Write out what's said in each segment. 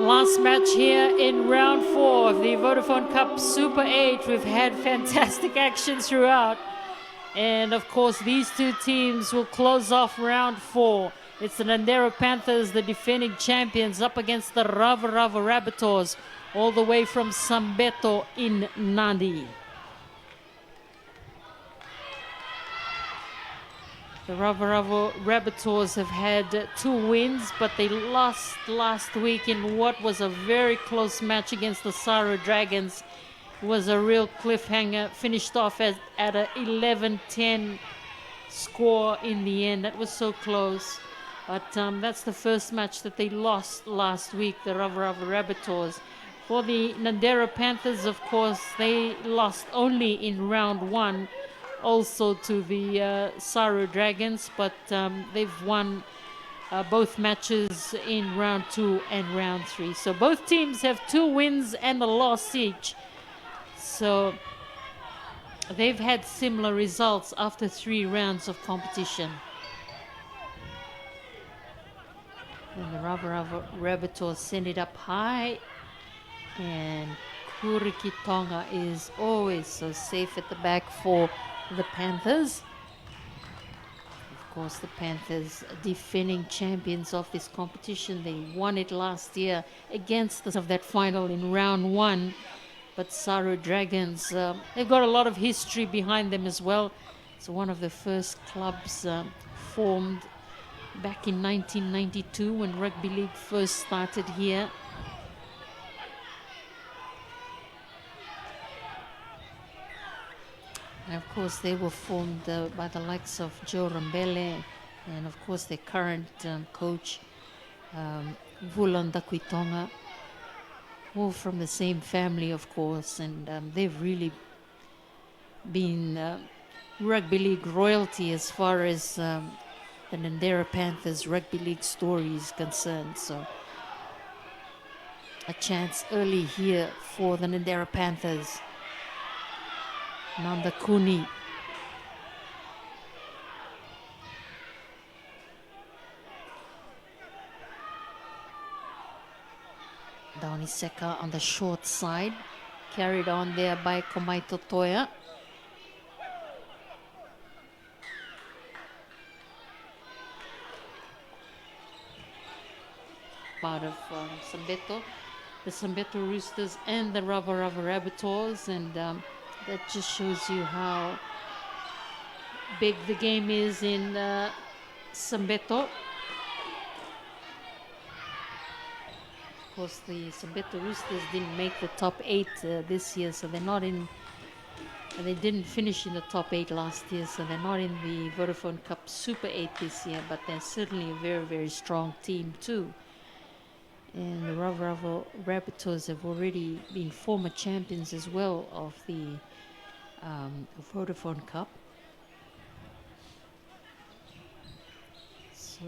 Last match here in round 4 of the Vodafone Cup Super 8. We've had fantastic action throughout. And of course, these two teams will close off round 4. It's the Nadera Panthers, the defending champions, up against the Ravoravo Rabbitohs, all the way from Sambeto in Nadi. The Ravoravo Rabbitohs have had 2 wins, but they lost last week in what was a very close match against the Saru Dragons. It was a real cliffhanger, finished off at an 11-10 score in the end. That was so close. But that's the first match that they lost last week, the Ravoravo Rabbitohs. For the Nadera Panthers, of course, they lost only in round 1. Also to the Saru Dragons, but they've won both matches in round 2 and round 3. So both teams have 2 wins and a loss each. So they've had similar results after 3 rounds of competition. And the Ravoravo Rabbitohs send it up high, and Kuriki Tonga is always so safe at the back for the Panthers. Of course, the Panthers defending champions of this competition. They won it last year against us of that final in round 1. But Saru Dragons, they've got a lot of history behind them as well. It's one of the first clubs formed back in 1992 when rugby league first started here. And of course, they were formed by the likes of Joe Rambele and of course their current coach, Vulan Dakwitonga, all from the same family, of course, and they've really been rugby league royalty as far as the Nadera Panthers rugby league story is concerned. So a chance early here for the Nadera Panthers. Nanda Kuni. Dauniseka on the short side, carried on there by Komaito Toya. Part of Sambeto, the Sambeto Roosters and the Ravoravo Rabbitohs, and that just shows you how big the game is in Sambeto. Of course, the Sambeto Roosters didn't make the top 8 this year, so they're not in. They didn't finish in the top 8 last year, so they're not in the Vodafone Cup Super 8 this year. But they're certainly a very, very strong team too. And the Ravoravo Rabbitohs have already been former champions as well of the Vodafone Cup. So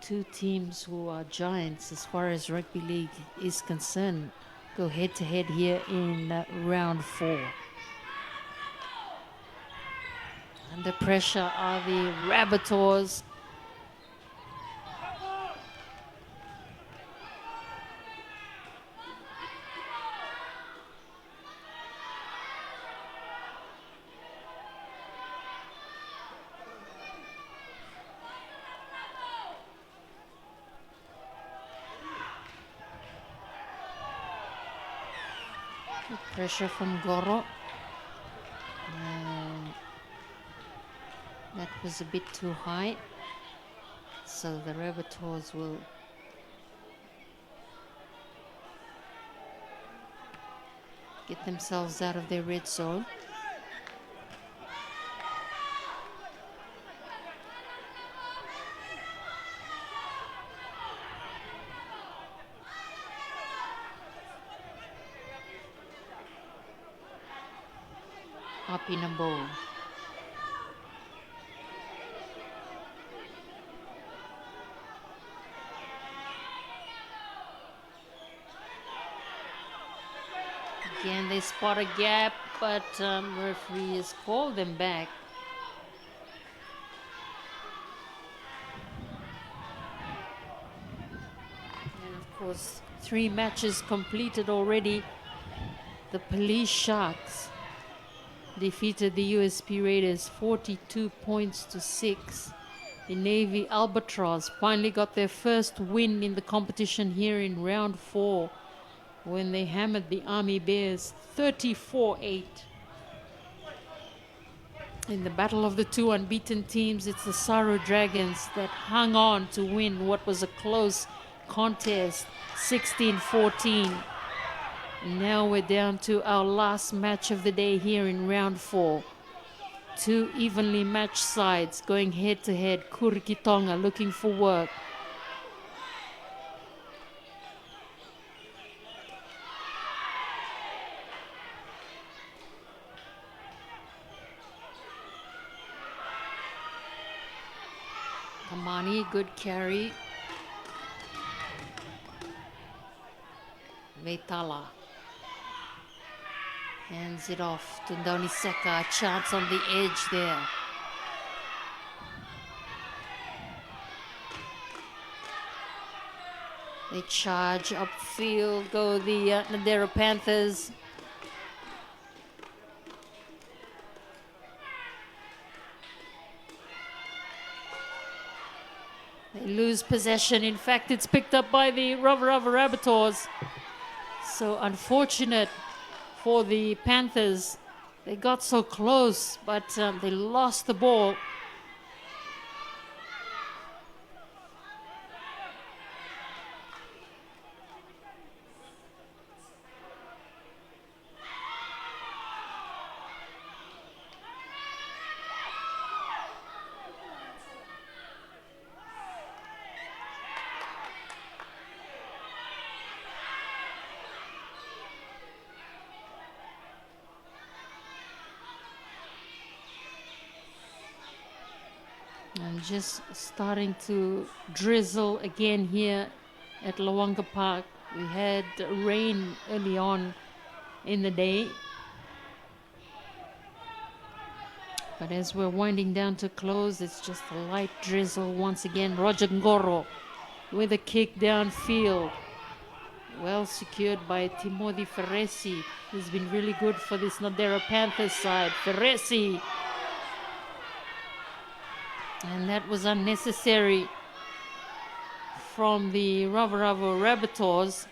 2 teams who are giants as far as rugby league is concerned go head to head here in round 4. Under pressure are the Rabbitohs. Pressure from Goro. And that was a bit too high. So the Rabbitohs will get themselves out of their red zone. Apinabo. Again, they spot a gap, but referee has called them back. And of course, 3 matches completed already. The Police Sharks defeated the USP Raiders 42 points to 6. The Navy Albatross finally got their first win in the competition here in round 4 when they hammered the Army Bears 34-8. In the battle of the 2 unbeaten teams, it's the Saru Dragons that hung on to win what was a close contest, 16-14. Now we're down to our last match of the day here in round 4. 2 evenly matched sides going head to head. Kurikitonga looking for work. Kamani, good carry. Veitala hands it off to Dauniseka. A chance on the edge there. They charge upfield, go the Nadera Panthers. They lose possession. In fact, it's picked up by the Ravoravo Rabbitohs. So unfortunate for the Panthers. They got so close, but they lost the ball. And just starting to drizzle again here at Lawanga Park. We had rain early on in the day. But as we're winding down to close, it's just a light drizzle once again. Roger Ngoro with a kick downfield. Well secured by Timothy Ferresi, who's been really good for this Nadera Panthers side. Ferresi. And that was unnecessary from the Ravoravo Rabbitohs.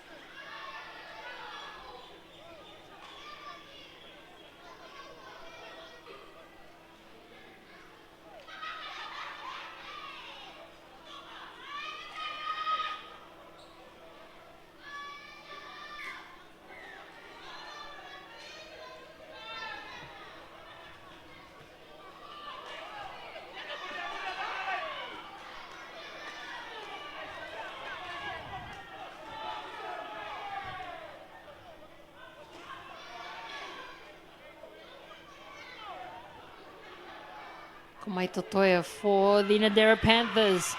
Kumaitotoya for the Nadera Panthers.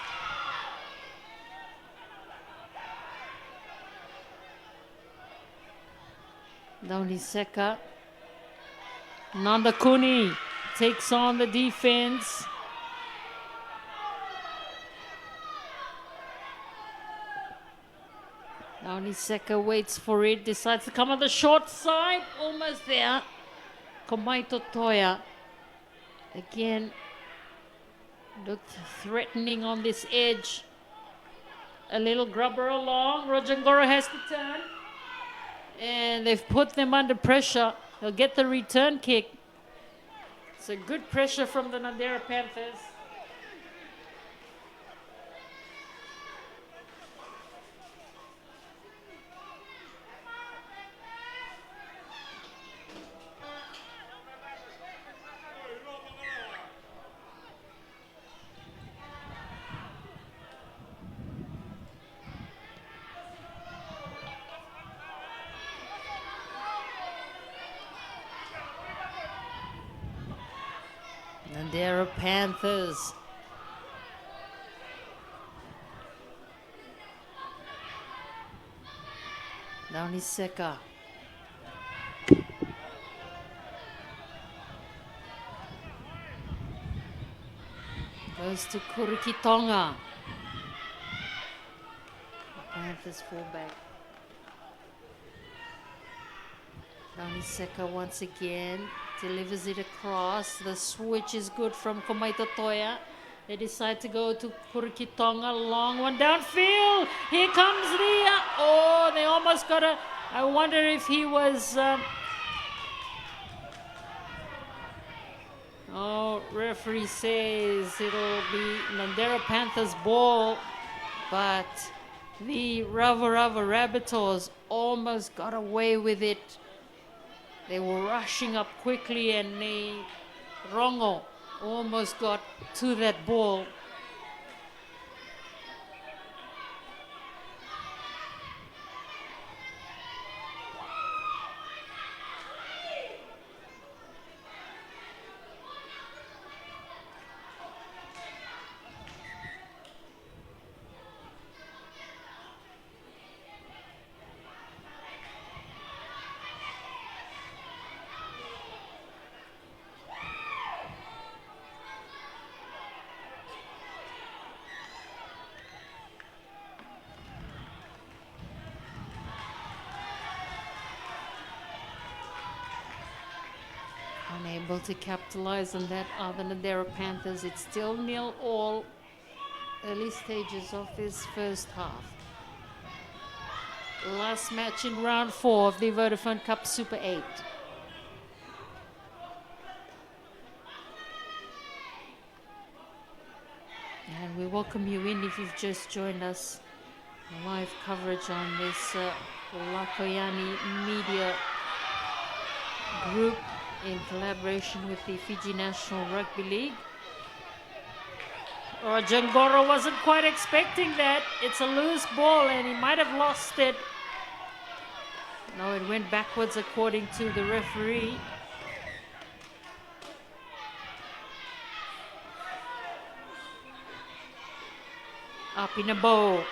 Dauniseka. Nanda Kuni takes on the defense. Dauniseka waits for it, decides to come on the short side. Almost there. Kumaitotoya again looked threatening on this edge. A little grubber along. Roger Ngoro has to turn. And they've put them under pressure. They'll get the return kick. It's a good pressure from the Nadera Panthers. Nadera Panthers. Dauniseka. Goes to Kurikitonga. Panthers fullback. Kauniseka once again delivers it across. The switch is good from Komaito Toya. They decide to go to Purikitonga. Long one downfield. Here comes the... oh, they almost got a... I wonder if he was... oh, referee says it'll be Nadera Panthers ball. But the Ravoravo Rabbitohs almost got away with it. They were rushing up quickly and Rongo almost got to that ball. Unable to capitalize on that other Nadera Panthers. It's still 0-0, early stages of this first half. Last match in round 4 of the Vodafone Cup Super 8. And we welcome you in if you've just joined us. Live coverage on this Lakoyani Media Group in collaboration with the Fiji National Rugby League. Jangoro wasn't quite expecting that. It's a loose ball and he might have lost it. No, it went backwards according to the referee. Up in a bow.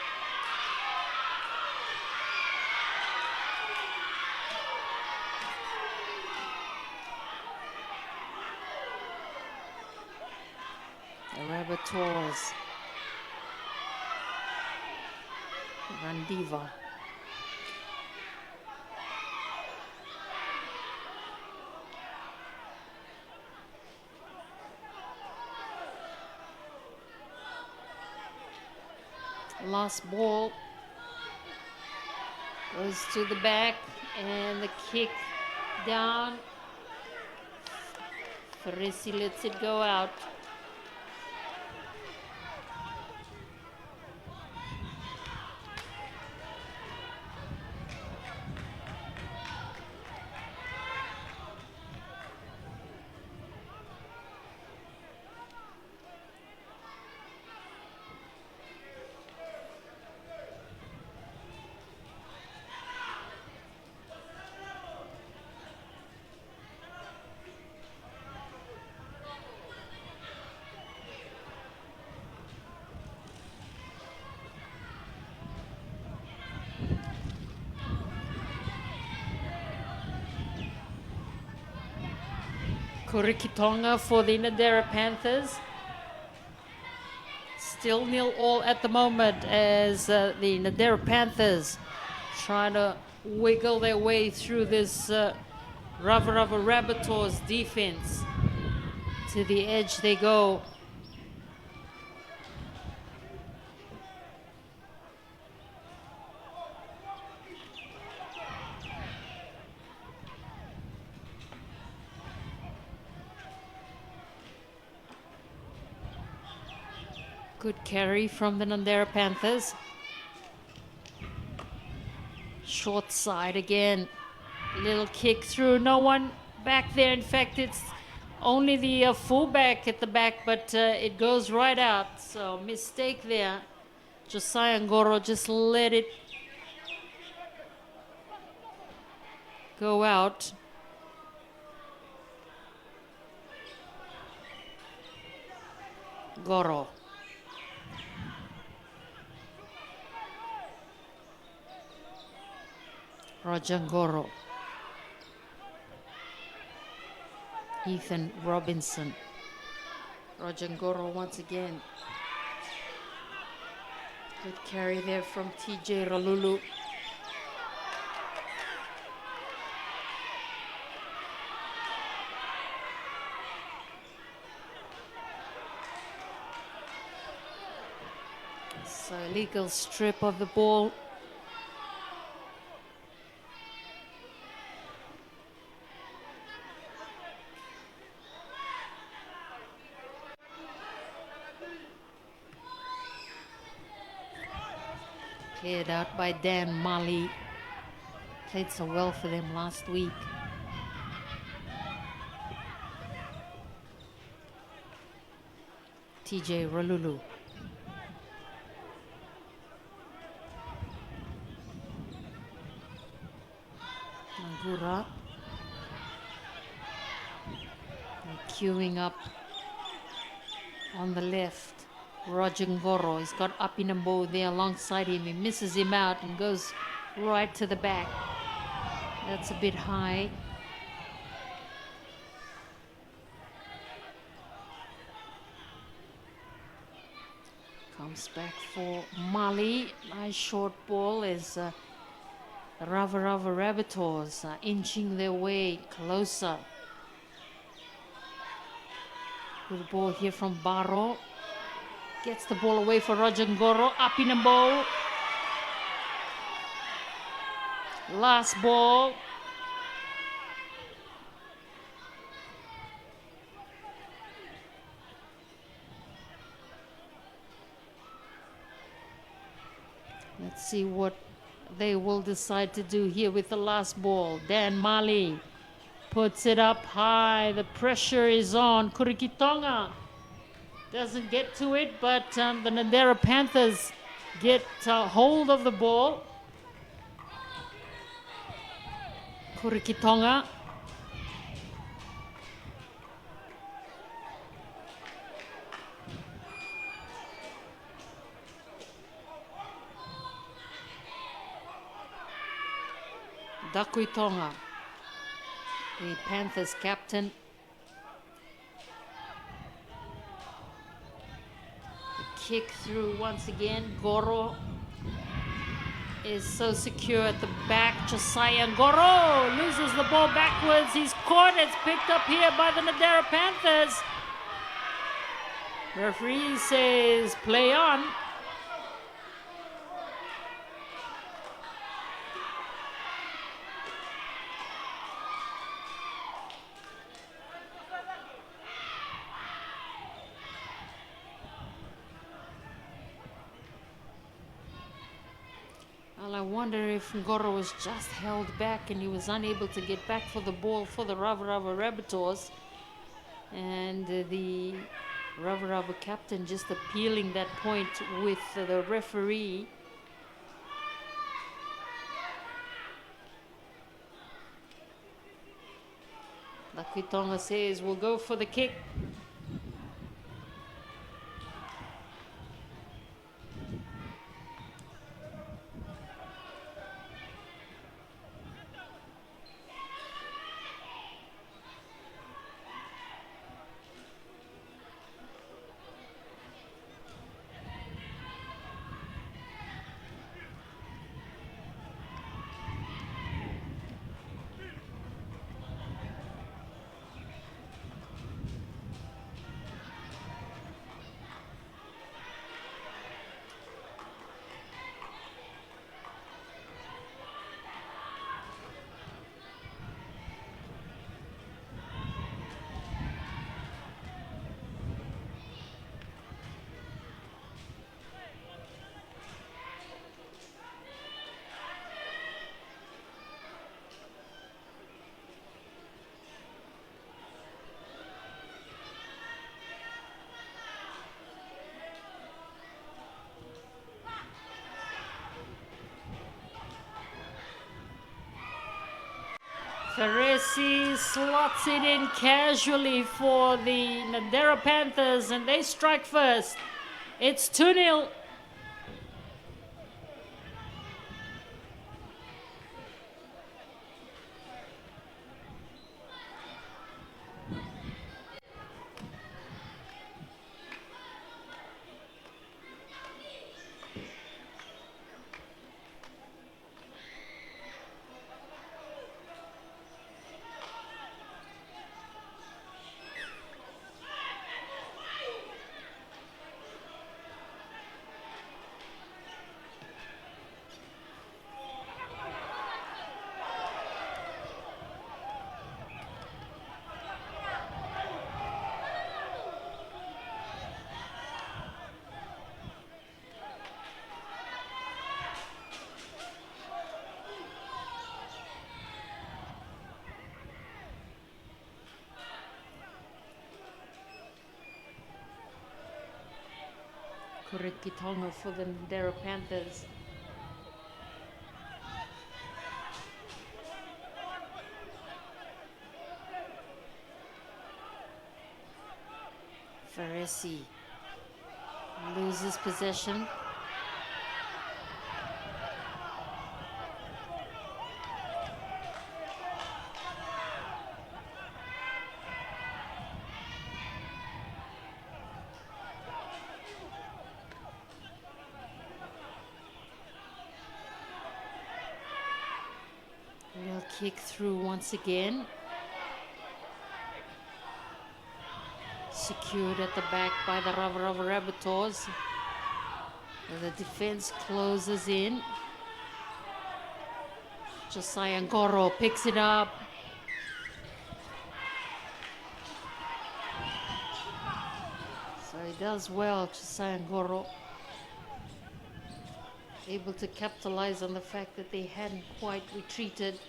Rabbitohs. Randiva. Last ball goes to the back and the kick down. Farisi lets it go out. Kurikitonga for the Nadera Panthers. Still 0-0 at the moment as the Nadera Panthers trying to wiggle their way through this Ravoravo Rabbitohs defense. To the edge they go. Good carry from the Nadera Panthers. Short side again. Little kick through. No one back there. In fact, it's only the fullback at the back, but it goes right out. So mistake there. Josiah Ngoro just let it go out. Goro. Rajangoro. Ethan Robinson. Rajangoro once again. Good carry there from TJ Ralulu. So illegal strip of the ball. Cleared out by Dan Mali. Played so well for them last week. TJ Ralulu. Nagura. Queuing up on the left. Roger Ngoro. He's got Apinambo there alongside him. He misses him out and goes right to the back. That's a bit high. Comes back for Mali. Nice short ball as Ravoravo Rabbitohs inching their way closer. Good ball here from Baro. Gets the ball away for Roger Ngoro. Apinambo. Last ball. Let's see what they will decide to do here with the last ball. Dan Mali puts it up high. The pressure is on. Kurikitonga doesn't get to it, but the Nadera Panthers get hold of the ball. Kurikitonga. Dakuitonga, the Panthers captain. Kick through once again. Goro is so secure at the back. Josiah Goro loses the ball backwards. He's caught. It's picked up here by the Nadera Panthers. Referee says play on. Well, I wonder if Ngoro was just held back and he was unable to get back for the ball for the Ravoravo Rabbitohs. And the Ravoravo captain just appealing that point with the referee. Lakitonga says we'll go for the kick. Feresi slots it in casually for the Nadera Panthers and they strike first. It's 2-0. Kurikitonga for the Nadera Panthers. Faresi loses possession. Real kick through once again. Secured at the back by the Ravoravo Rabbitohs. The defense closes in. Josiah Ngoro picks it up. So he does well, Josiah Ngoro. Able to capitalize on the fact that they hadn't quite retreated.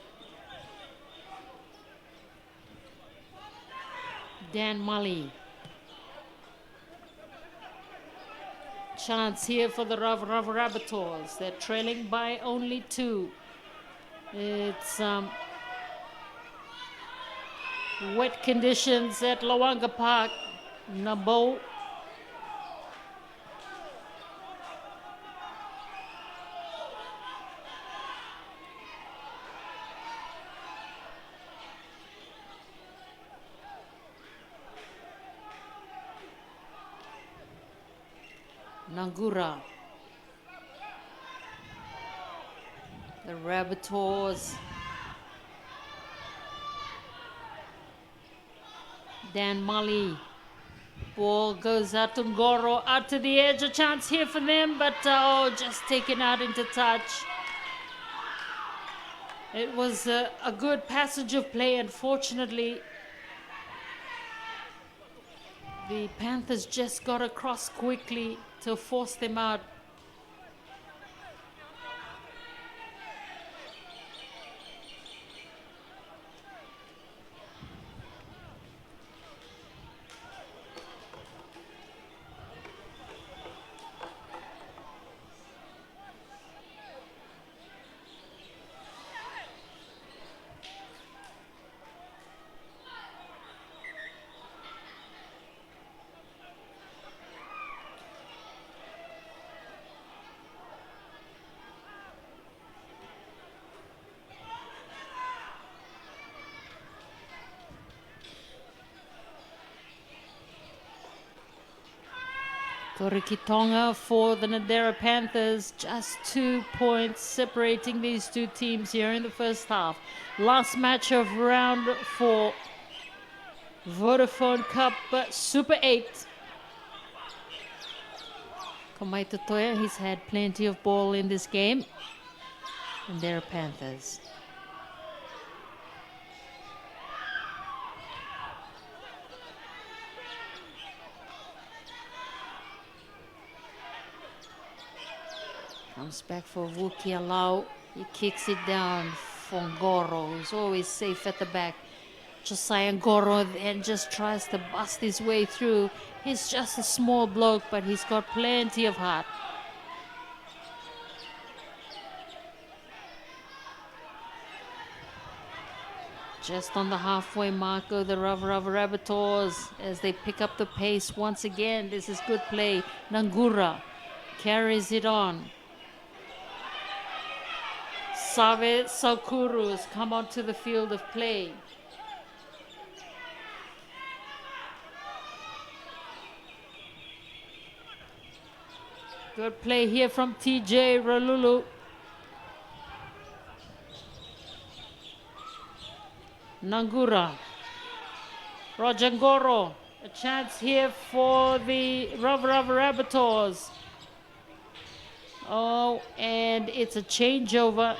Dan Mully. Chance here for the Ravoravo Rabbitohs. They're trailing by only 2. It's wet conditions at Lawanga Park, Nabo. Nangura. The Rabbitohs. Dan Mully. Ball goes out to Ngoro, out to the edge. A chance here for them, but just taken out into touch. It was a good passage of play. Unfortunately, the Panthers just got across quickly to force them out. Torikitonga for the Nadera Panthers, just 2 points separating these two teams here in the first half. Last match of round 4, Vodafone Cup Super 8. Kamaita Toya, he's had plenty of ball in this game. Nadera Panthers. Comes back for Vuki Alau. He kicks it down for Ngoro, who's always safe at the back. Josiah Ngoro then just tries to bust his way through. He's just a small bloke, but he's got plenty of heart. Just on the halfway mark of the Ravoravo Rabbitohs as they pick up the pace once again. This is good play. Nangura carries it on. Save Saukuru has come onto the field of play. Good play here from TJ Ralulu. Nangura. Roger Ngoro. A chance here for the Ravoravo Rabbitohs. Oh, and it's a changeover.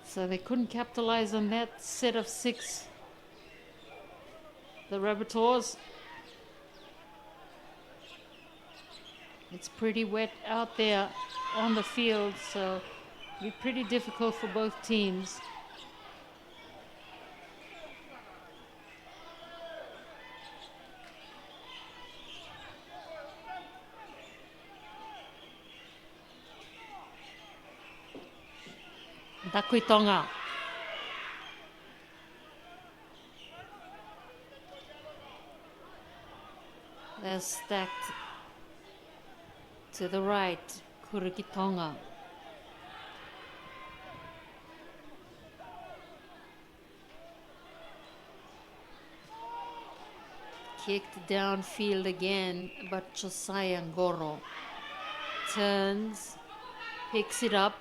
So they couldn't capitalize on that set of 6. The Rabbitohs. It's pretty wet out there on the field, so it'll be pretty difficult for both teams. Dakuitonga. They're stacked to the right, Kurikitonga. Kicked downfield again, but Josiah Ngoro turns, picks it up.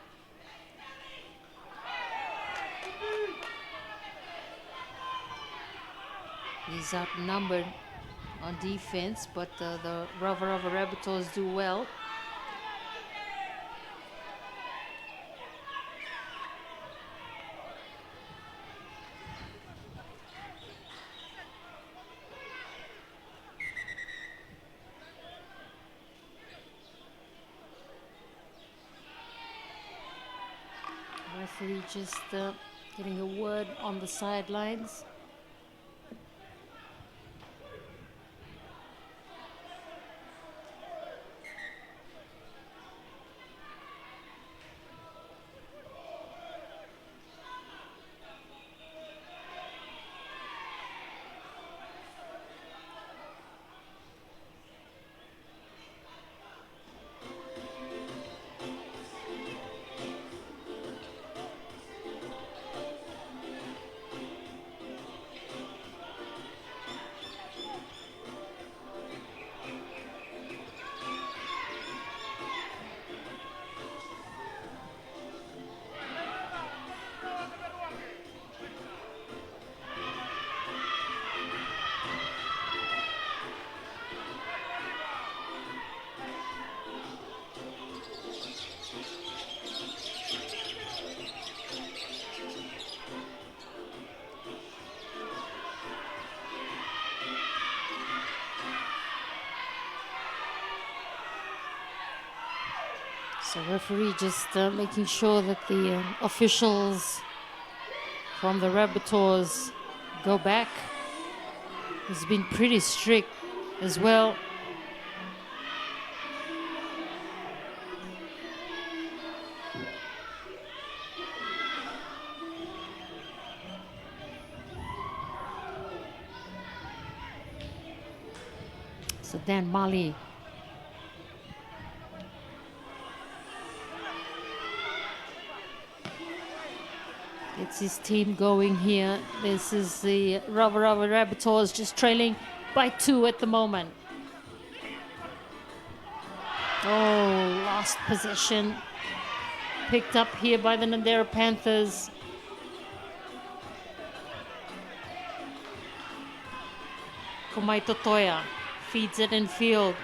He's outnumbered on defense, but the Ravoravo Rabbitohs do well. Referee just getting a word on the sidelines. So referee just making sure that the officials from the Rabbitohs go back. He's been pretty strict as well. So Dan Mali gets his team going here. This is the Ravoravo Rabbitohs just trailing by 2 at the moment. Oh, lost possession. Picked up here by the Nadera Panthers. Komai Totoya feeds it in field.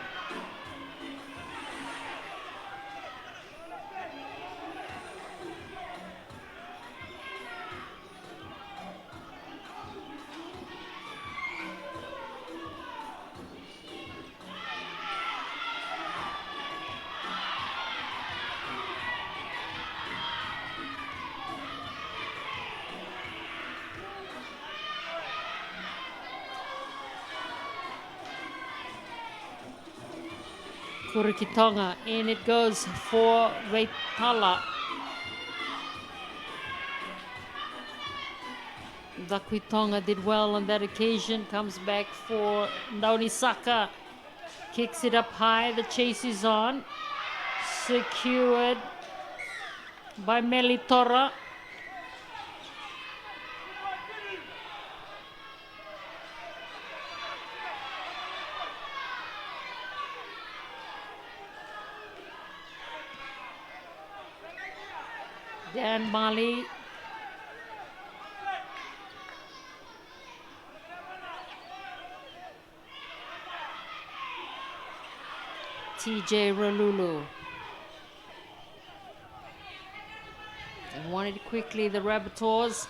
Kurikitonga, in it goes for Veitala. Dakuitonga did well on that occasion, comes back for Naunisaka, kicks it up high, the chase is on, secured by Melitora. Dan Mali. TJ Ralulu. And won it quickly, the Rabbitohs.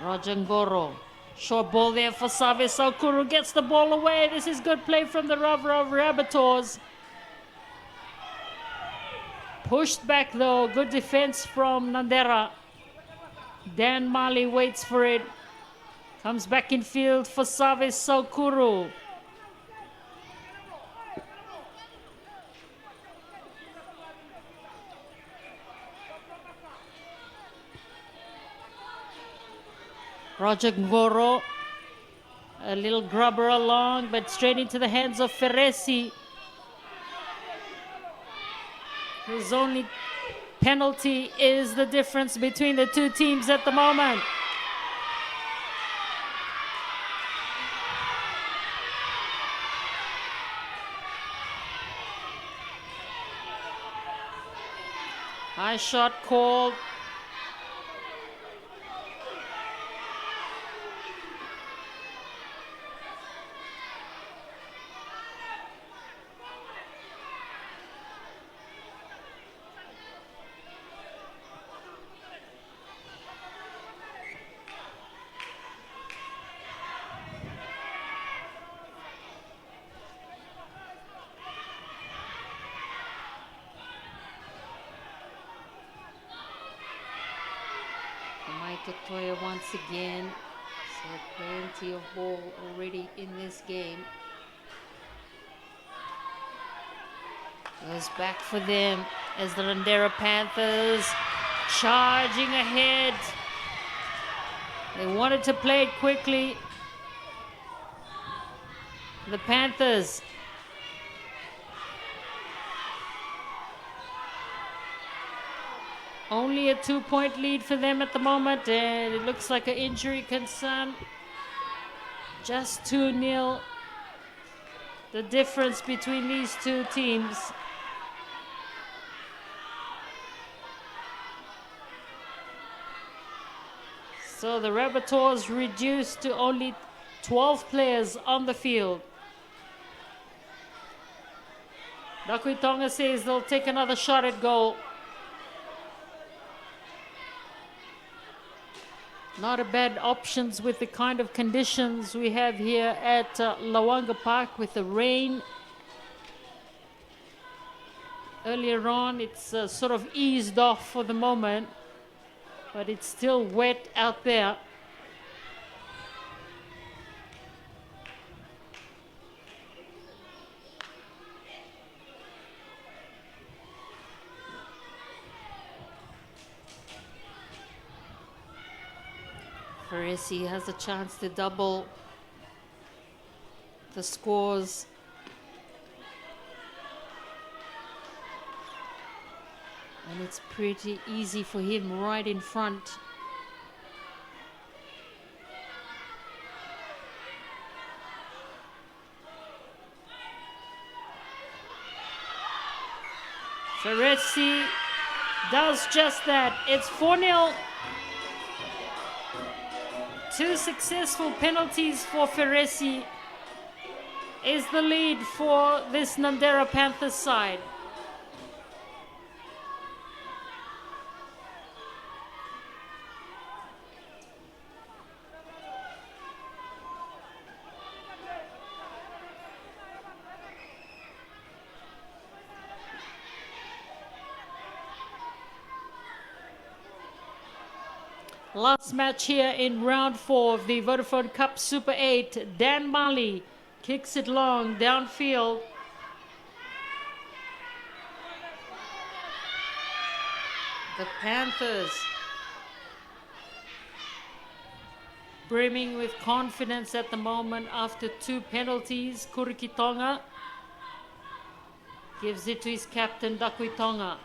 Roger Ngoro. Short ball there for Save Saukuru, gets the ball away. This is good play from the Ravoravo Rabbitohs. Pushed back though, good defense from Nadera. Dan Mali waits for it. Comes back in field for Save Saukuru. Roger Ngoro, a little grubber along, but straight into the hands of Ferresi, whose only penalty is the difference between the two teams at the moment. High shot called. Totoya once again, so plenty of ball already in this game. Goes back for them as the Nadera Panthers charging ahead. They wanted to play it quickly. The Panthers. Only a 2-point lead for them at the moment, and it looks like an injury concern. Just 2-0. The difference between these two teams. So the Rabbitohs reduced to only 12 players on the field. Dakuitonga says they'll take another shot at goal. Not a bad options with the kind of conditions we have here at Lawanga Park with the rain. Earlier on, it's sort of eased off for the moment, but it's still wet out there. Ferresi has a chance to double the scores. And it's pretty easy for him right in front. Ferresi does just that. It's 4-0. 2 successful penalties for Ferresi is the lead for this Nadera Panthers side. Last match here in round 4 of the Vodafone Cup Super 8. Dan Mali kicks it long downfield. The Panthers brimming with confidence at the moment after 2 penalties. Kurikitonga gives it to his captain Dakuitonga.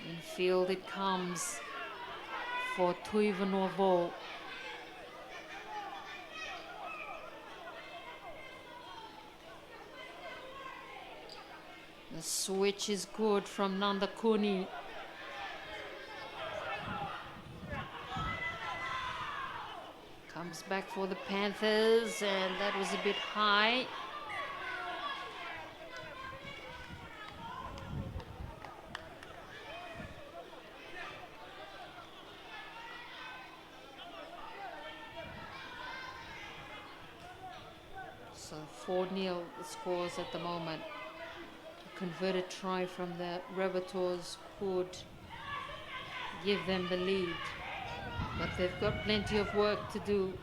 Infield it comes for Tuivanovo. The switch is good from Nandakuni. Comes back for the Panthers, and that was a bit high. So 4-0 the scores at the moment. A converted try from the Rabbitohs could give them the lead, but they've got plenty of work to do.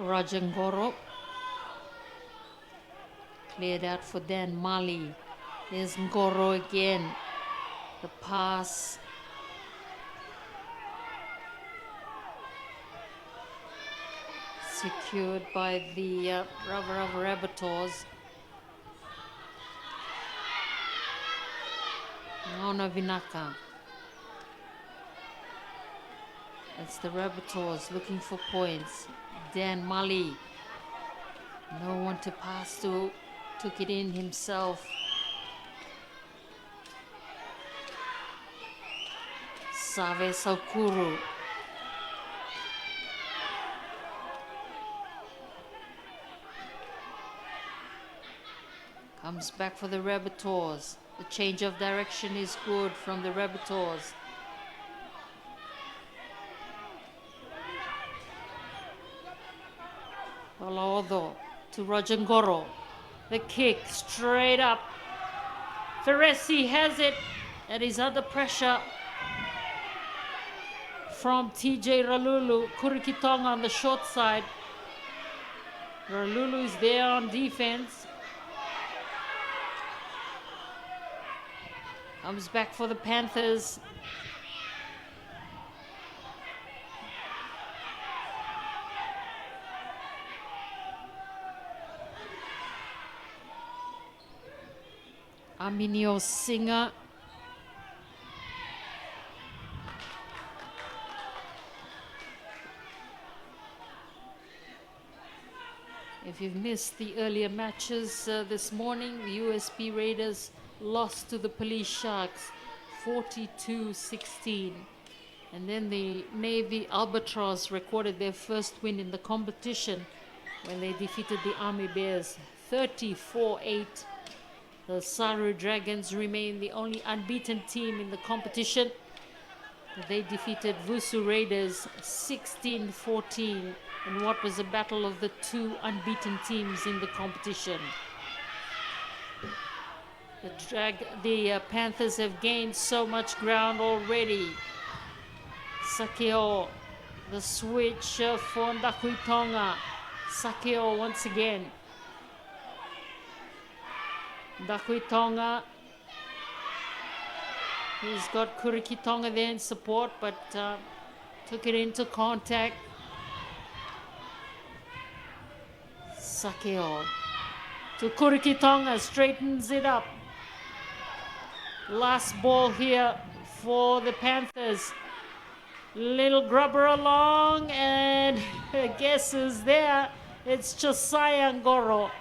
Roger Ngoro. Cleared out for Dan Mali. There's Ngoro again. The pass. Secured by the Ravoravo Rabbitohs. Ngona Vinaka. That's the Rabbitohs looking for points. Dan Mali. No one to pass to. Took it in himself. Save Saukuru. Comes back for the Rabbitohs. The change of direction is good from the Rabbitohs. Olaodo to Roger Ngoro. The kick straight up. Feresi has it and he's under pressure from TJ Ralulu. Kurikitonga on the short side. Ralulu is there on defense. Comes back for the Panthers. Aminio Singer. If you've missed the earlier matches this morning, the USP Raiders lost to the Police Sharks 42-16. And then the Navy Albatross recorded their first win in the competition when they defeated the Army Bears 34-8. The Saru Dragons remain the only unbeaten team in the competition. They defeated Vusu Raiders 16-14 in what was a battle of the two unbeaten teams in the competition. The Panthers have gained so much ground already. Sakeo, the switch for Ndakuitonga. Sakeo once again. Ndakuitonga. He's got Kurikitonga there in support, but took it into contact. Sakeo to Kurikitonga, straightens it up. Last ball here for the Panthers. Little grubber along, and guess who's there? It's Josiah Ngoro.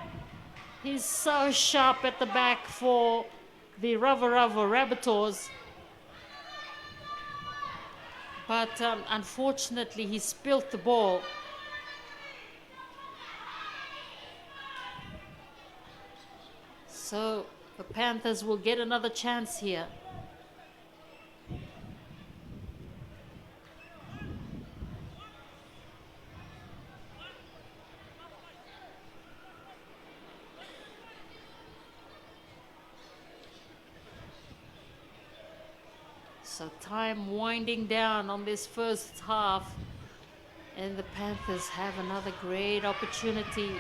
He's so sharp at the back for the Ravoravo Rabbitohs. But unfortunately, he spilt the ball. So the Panthers will get another chance here. So time winding down on this first half, and the Panthers have another great opportunity.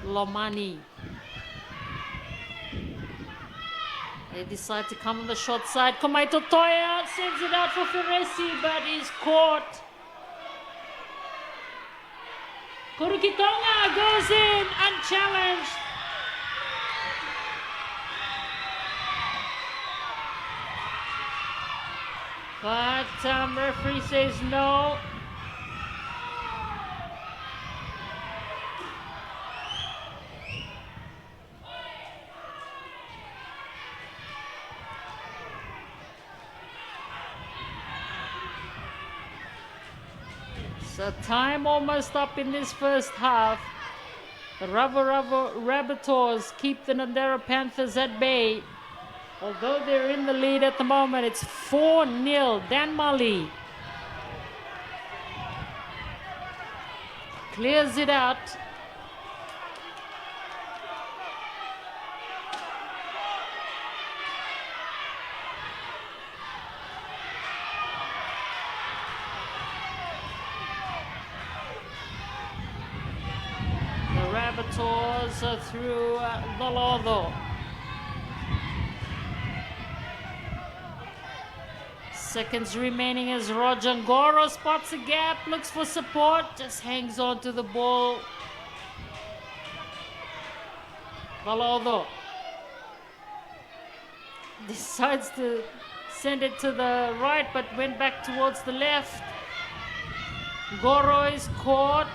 Lomani. They decide to come on the short side. Komaito Toya sends it out for Feresi, but he's caught. Kurikitonga goes in unchallenged. But referee says no. So time almost up in this first half. The Ravoravo Rabbitohs keep the Nadera Panthers at bay. Although they're in the lead at the moment, it's 4-0. Dan Mali clears it out. Rabbitohs through Ravoravo. Seconds remaining as Roger Ngoro spots a gap, looks for support, just hangs on to the ball. Ravoravo decides to send it to the right, but went back towards the left. Goro is caught.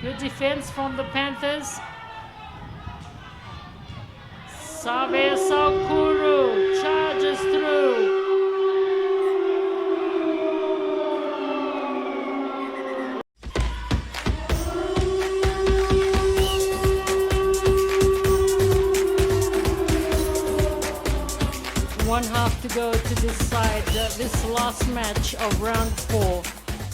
Good defense from the Panthers. Sabe Saukuru charges through. One half to go to decide this last match of round 4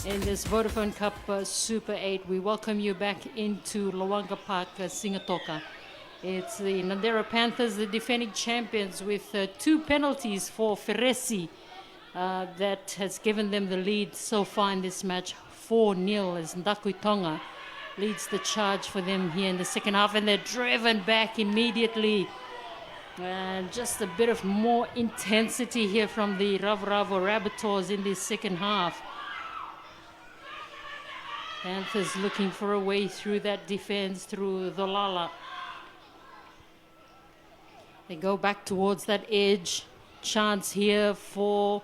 in this Vodafone Cup Super 8. We welcome you back into Lawanga Park, Singatoka. It's the Nadera Panthers, the defending champions, with 2 penalties for Feresi that has given them the lead so far in this match, 4-0, as Ndakuitonga leads the charge for them here in the second half, and they're driven back immediately. And just a bit of more intensity here from the Ravoravo Rabbitohs in this second half. Panthers looking for a way through that defense through the Lala. They go back towards that edge. Chance here for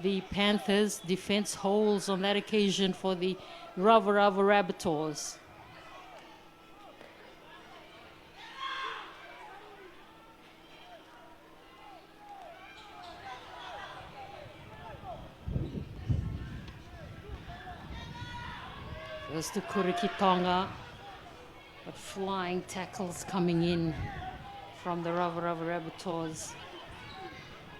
the Panthers. Defense holes on that occasion for the Ravoravo Rabbitohs. Goes to Kurikitonga, but flying tackles coming in from the Ravoravo Rabbitohs.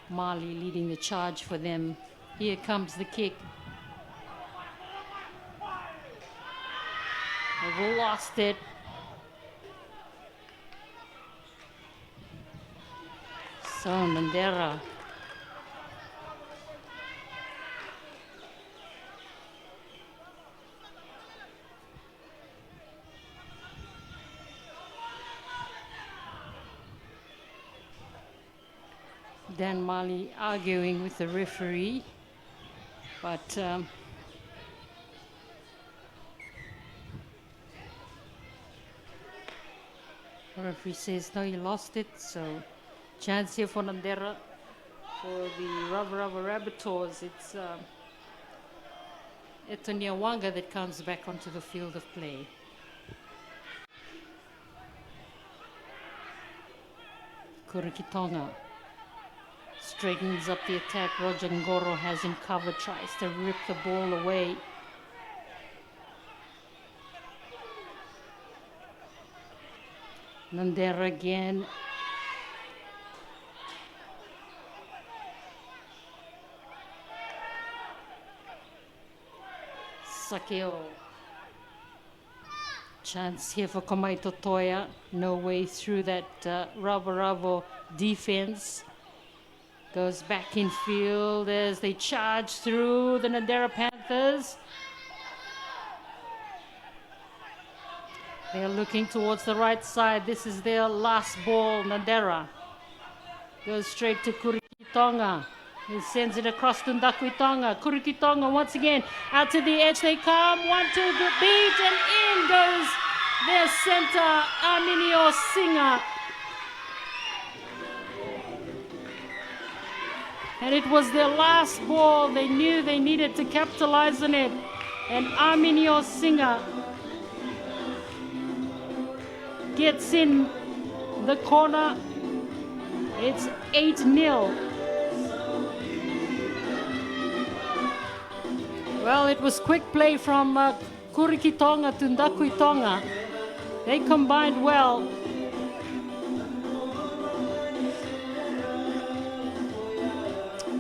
Mali leading the charge for them. Here comes the kick. They've lost it. So Nadera. Dan Mali arguing with the referee, but the referee says no, you lost it. So chance here for Nadera, for the Ravoravo Rabbitohs. It's Etonia Wanga that comes back onto the field of play. Kurikitonga straightens up the attack. Roger Ngoro has him covered, tries to rip the ball away. Nadera again. Sakeo. Chance here for Kamaito Toya. No way through that Ravoravo defense. Goes back in field as they charge through the Nadera Panthers. They're looking towards the right side. This is their last ball. Nadera goes straight to Kurikitonga. He sends it across to Ndakuitonga. Kurikitonga once again out to the edge. They come. 1-2 beat, and in goes their center, Aminio Singer. And it was their last ball. They knew they needed to capitalize on it. And Aminio Singer gets in the corner. It's 8-0. Well, it was quick play from Kurikitonga to Ndakuitonga. They combined well.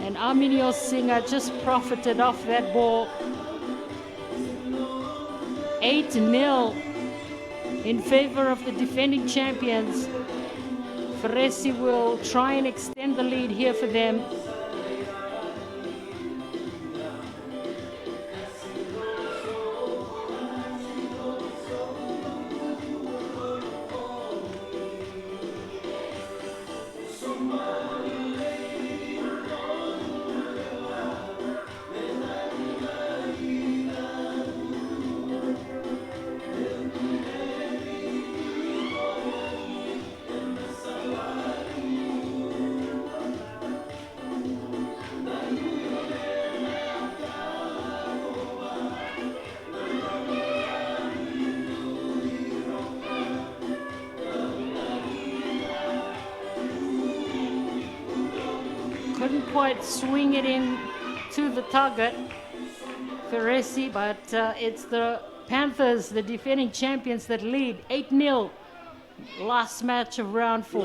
And Aminio Singer just profited off that ball. 8-0 in favor of the defending champions. Feresi will try and extend the lead here for them. Couldn't quite swing it in to the target, Ferresi, but it's the Panthers, the defending champions, that lead 8-0. Last match of round 4.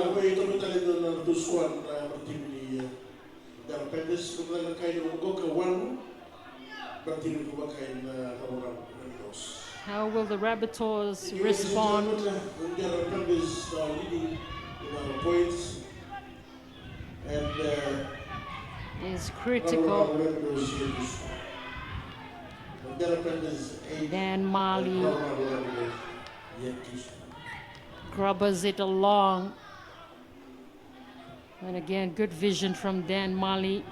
How will the Rabbitohs respond? Is critical. Dan Marley grubbers it along. And again, good vision from Dan Marley.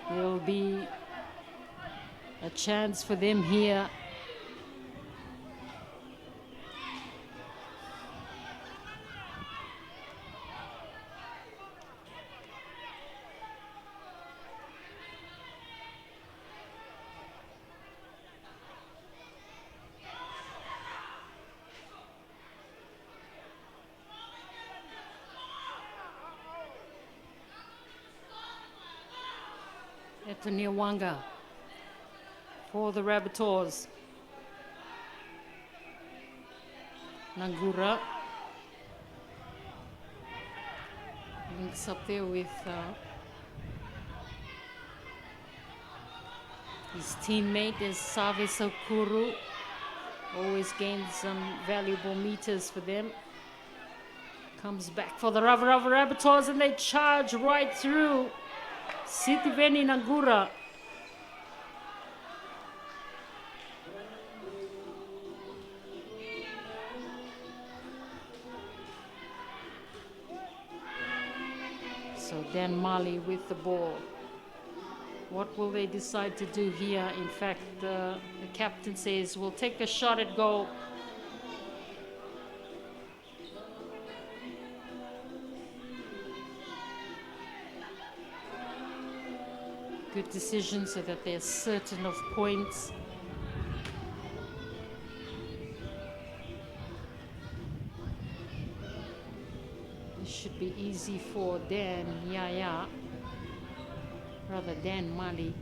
There will be a chance for them here. Etoniawanga for the Rabbitohs. Nangura links up there with his teammate is Save Sokuru. Always gains some valuable meters for them. Comes back for the Ravoravo Rabbitohs and they charge right through Sitiveni Nangura. So Dan Marley with the ball. What will they decide to do here? In fact, the captain says we'll take a shot at goal. Good decision so that they're certain of points. This should be easy for Dan Yaya, rather Dan Mali.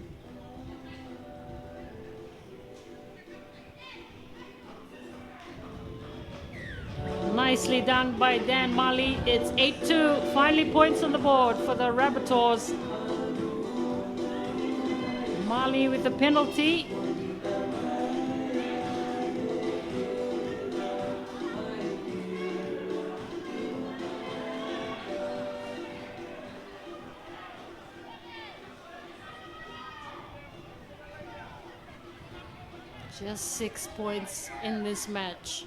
Nicely done by Dan Mali. It's 8-2. Finally points on the board for the Rabbitohs. Mali with the penalty. Just 6 points in this match.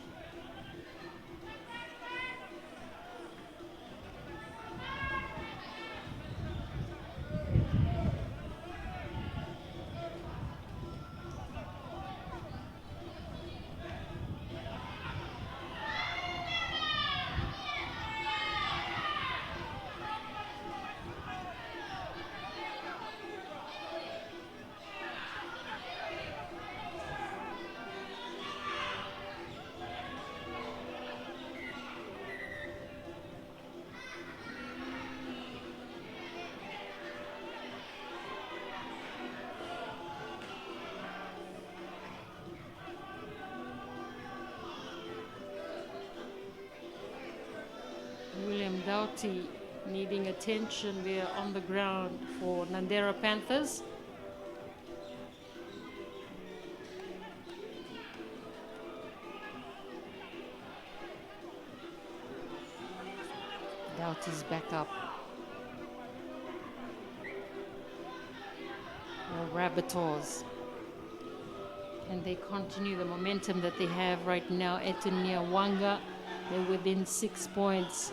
Doughty needing attention there on the ground for Nadera Panthers. Doughty's back up. The Rabbitohs. And they continue the momentum that they have right now. Etoniawanga, they're within 6 points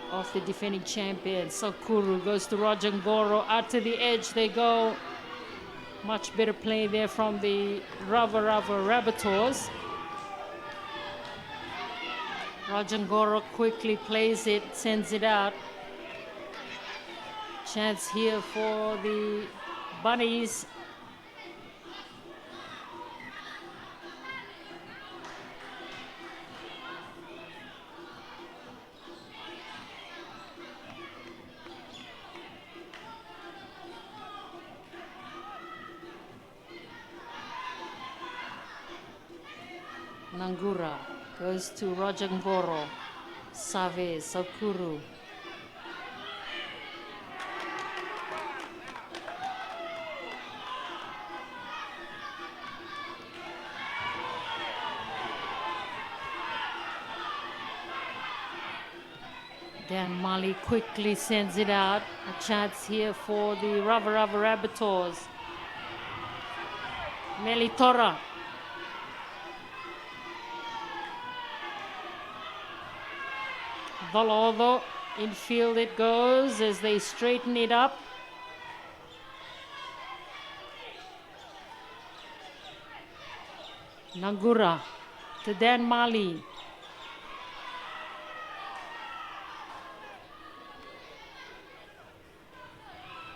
of the defending champion. Sakuru goes to Roger Ngoro. Out to the edge they go. Much better play there from the Ravoravo Rabbitohs. Roger Ngoro quickly plays it, sends it out. Chance here for the Bunnies. Nangura goes to Rojangoro. Save Sakuru. Dan Mali quickly sends it out. A chance here for the Ravoravo Rabbitohs. Melitora. Valodo, infield it goes as they straighten it up. Nangura to Dan Mali.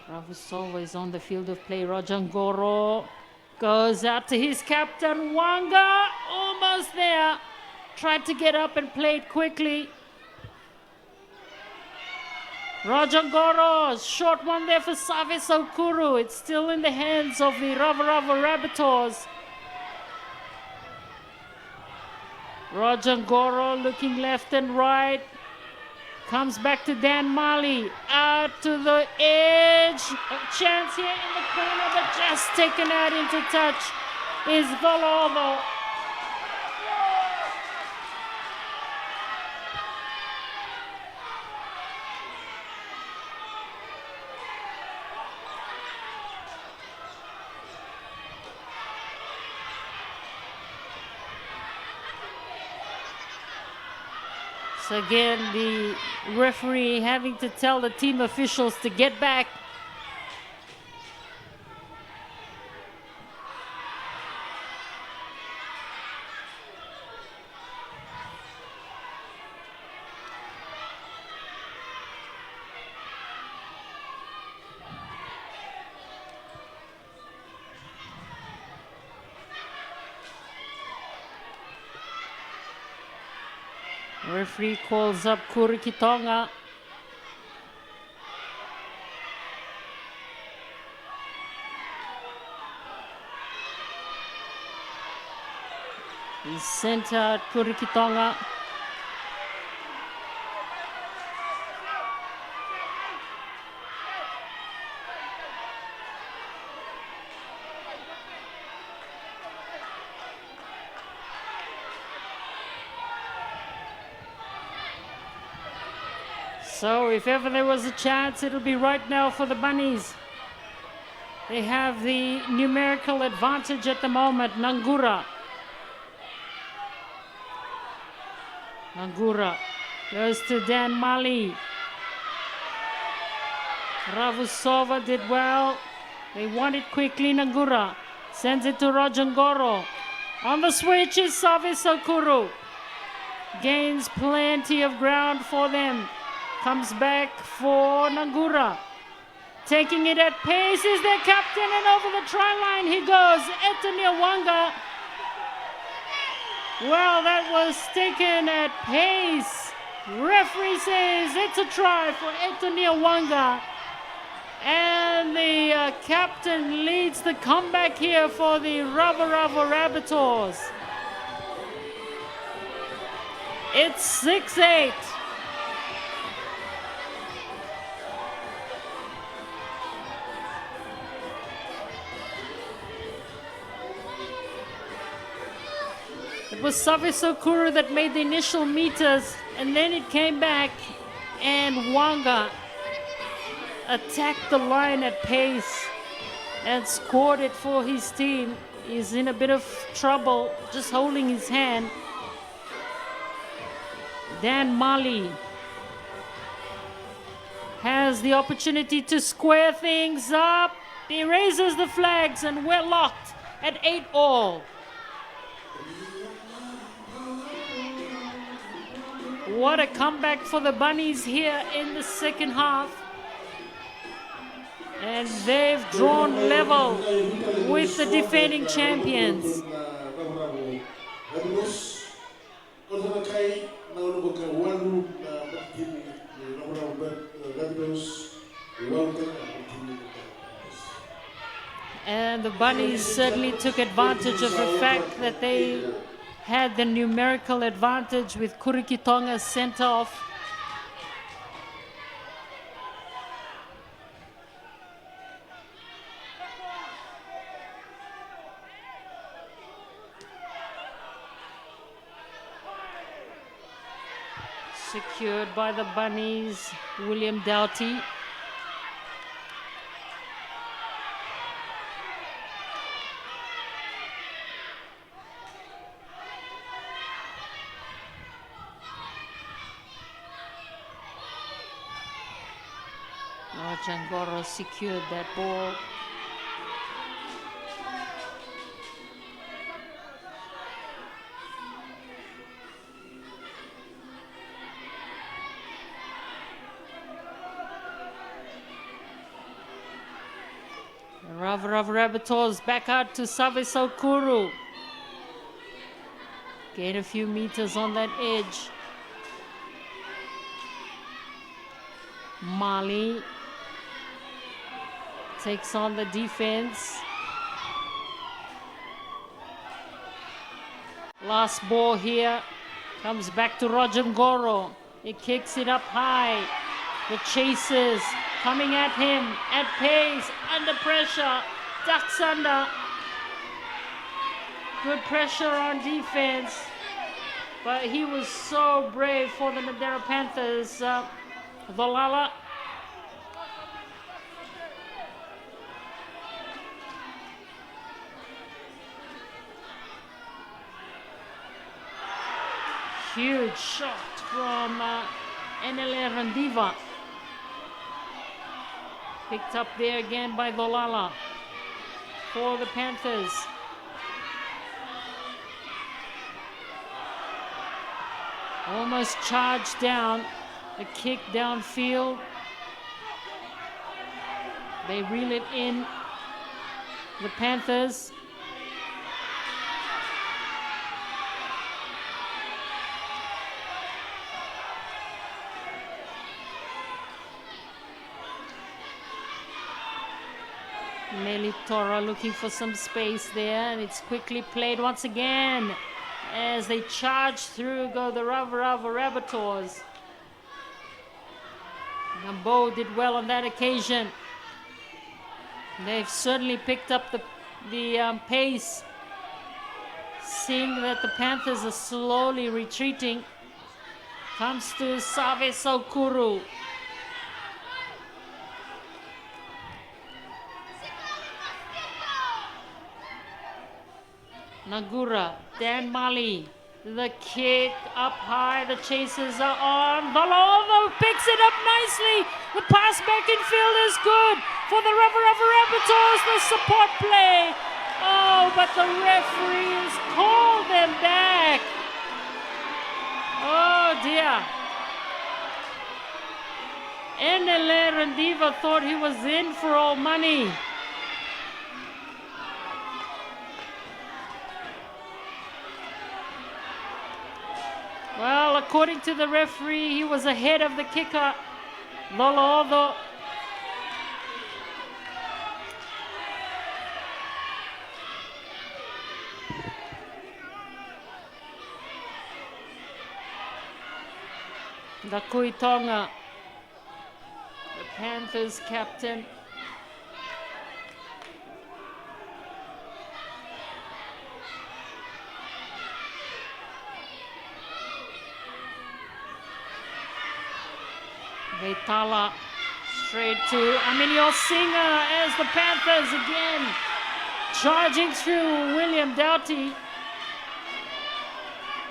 Ravoravo is on the field of play. Rojangoro goes out to his captain, Wanga. Almost there. Tried to get up and played quickly. Rojangoro, short one there for Save Saukuru. It's still in the hands of the Ravoravo Rabbitohs. Rojangoro looking left and right. Comes back to Dan Mali. Out to the edge. A chance here in the corner, but just taken out into touch is Valovo. So again, the referee having to tell the team officials to get back. Referee calls up Kurikitonga. He sent out Kurikitonga. So if ever there was a chance, it'll be right now for the Bunnies. They have the numerical advantage at the moment. Nangura. Nangura goes to Dan Mali. Ravoravo did well. They won it quickly. Nangura sends it to Rojangoro. On the switch is Save Sakuru. Gains plenty of ground for them. Comes back for Nangura. Taking it at pace is their captain, and over the try line he goes. Etanil Wanga. Well, that was taken at pace. Referee says it's a try for Etanil Wanga. And the captain leads the comeback here for the Ravoravo Rabbitohs. It's 6-8. It was Save Sakura that made the initial meters, and then it came back, and Wanga attacked the line at pace and scored it for his team. He's in a bit of trouble, just holding his hand. Dan Mali has the opportunity to square things up. He raises the flags, and we're locked at 8-all. What a comeback for the Bunnies here in the second half. And they've drawn level with the defending champions. And the Bunnies certainly took advantage of the fact that they had the numerical advantage with Kurikitonga's center off. Secured by the Bunnies, William Doughty. Jangoro secured that ball. Ravoravo Rabbitohs back out to Savisokuru. Gain a few meters on that edge. Mali takes on the defense. Last ball here comes back to Rojangoro. He kicks it up high. The chasers coming at him at pace, under pressure, ducks under. Good pressure on defense, but he was so brave for the Nadera Panthers. Volala. Huge shot from Enele Randiva. Picked up there again by Volala for the Panthers. Almost charged down. A kick downfield. They reel it in. The Panthers. Nelly Tora looking for some space there, and it's quickly played once again. As they charge through, go the Ravoravo Rabbitohs. Nambo did well on that occasion. They've certainly picked up the pace, seeing that the Panthers are slowly retreating. Comes to Save Sokuru. Nagura, Dan Mali, the kick up high, the chasers are on. Volova picks it up nicely. The pass back in field is good for the Ravoravo Rabbitohs, the support play. Oh, but the referees called them back. Oh dear. Enele Randiva thought he was in for all money. Well, according to the referee, he was ahead of the kicker, Lolodo. Kuitonga, the Panthers captain. Vetala straight to Aminio Singer as the Panthers again charging through William Doughty.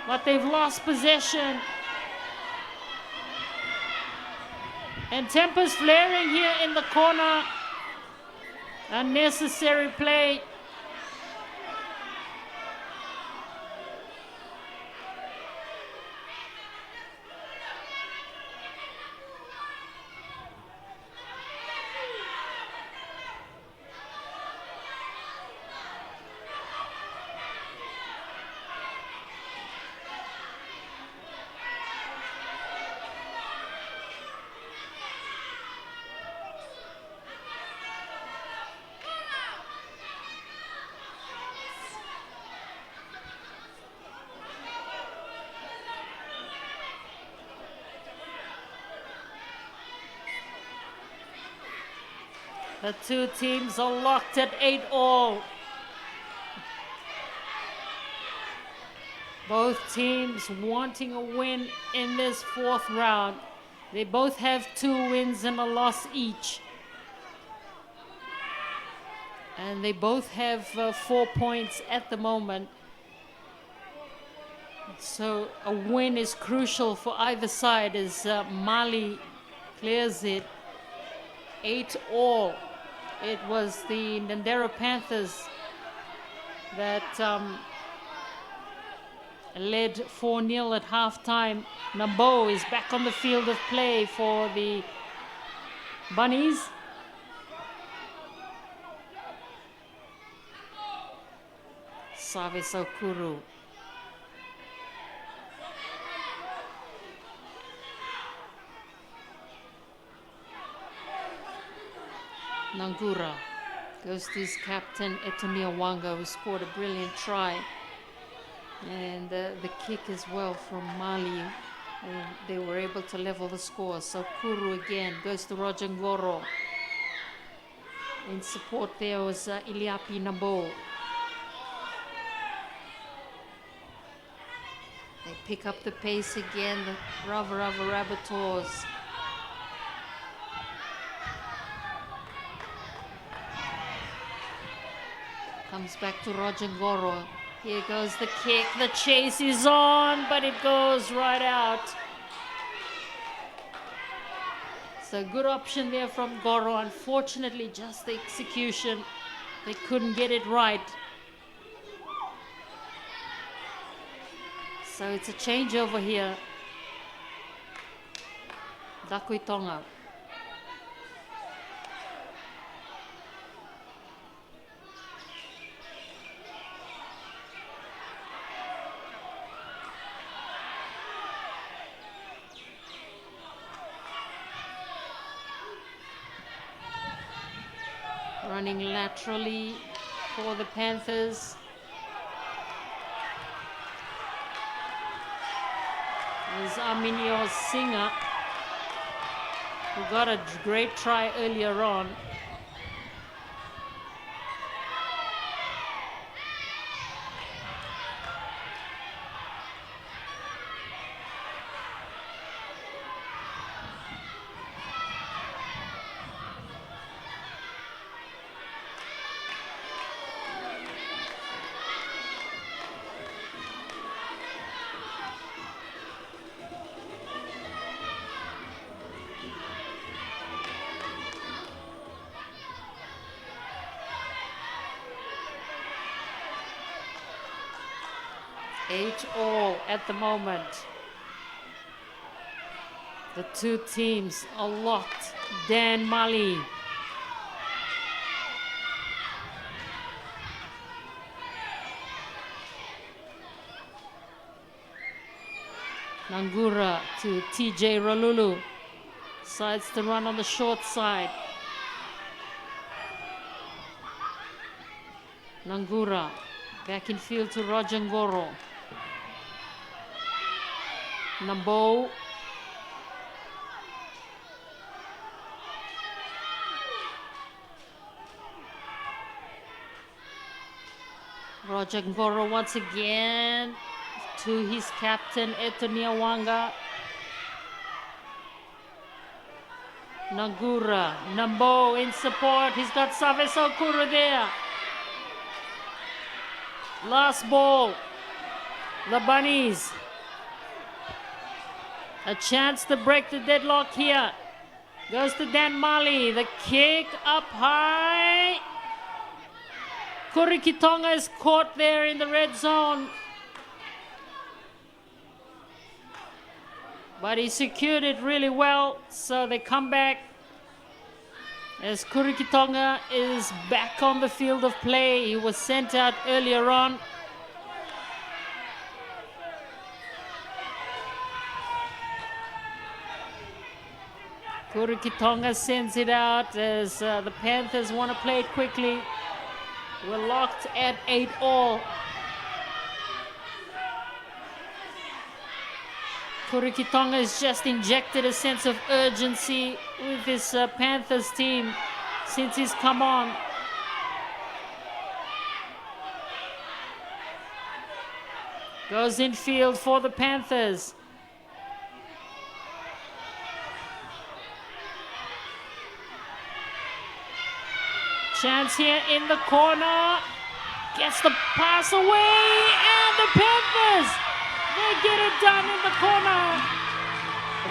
But they've lost possession. And tempers flaring here in the corner. Unnecessary play. The two teams are locked at 8-all. Both teams wanting a win in this fourth round. They both have 2 wins and a loss each. And they both have 4 points at the moment. So a win is crucial for either side as Mali clears it 8-all. It was the Nadera Panthers that led 4-0 at halftime. Nambo is back on the field of play for the Bunnies. Save Saukuru. Nangura goes to his captain Etunia Wanga, who scored a brilliant try. And the kick as well from Mali. And they were able to level the score. So Kuru again goes to Roger Ngoro. In support there was Iliapi Nabo. They pick up the pace again, the Ravoravo Rabbitohs. Comes back to Roger Ngoro. Here goes the kick. The chase is on, but it goes right out. So good option there from Goro. Unfortunately, just the execution. They couldn't get it right. So it's a changeover here. Dakuitonga. Running laterally for the Panthers. There's Aminio Singer, who got a great try earlier on. Eight all at the moment. The two teams are locked. Dan Mali. Nangura to TJ Ralulu. Decides to run on the short side. Nangura back in field to Roger Ngoro. Nambo. Roger Ngoro once again to his captain Etunia Wanga. Nangura. Nambo in support. He's got Save Saukuru there. Last ball. The Bunnies. A chance to break the deadlock here. Goes to Dan Mali. The kick up high. Kurikitonga is caught there in the red zone. But he secured it really well. So they come back as Kurikitonga is back on the field of play. He was sent out earlier on. Kurikitonga sends it out as the Panthers want to play it quickly. We're locked at 8-all. Kurikitonga has just injected a sense of urgency with this Panthers team. since he's come on. Goes in field for the Panthers. Chance here in the corner. Gets the pass away, and the Panthers, they get it done in the corner.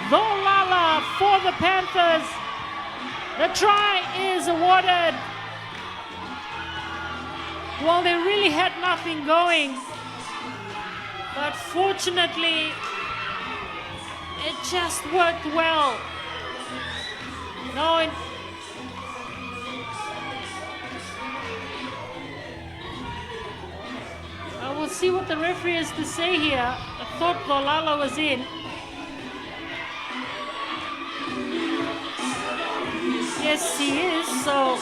Volala for the Panthers. The try is awarded. Well, they really had nothing going, but fortunately, it just worked well. No, we'll see what the referee has to say here. I thought Volala was in. Yes, he is, so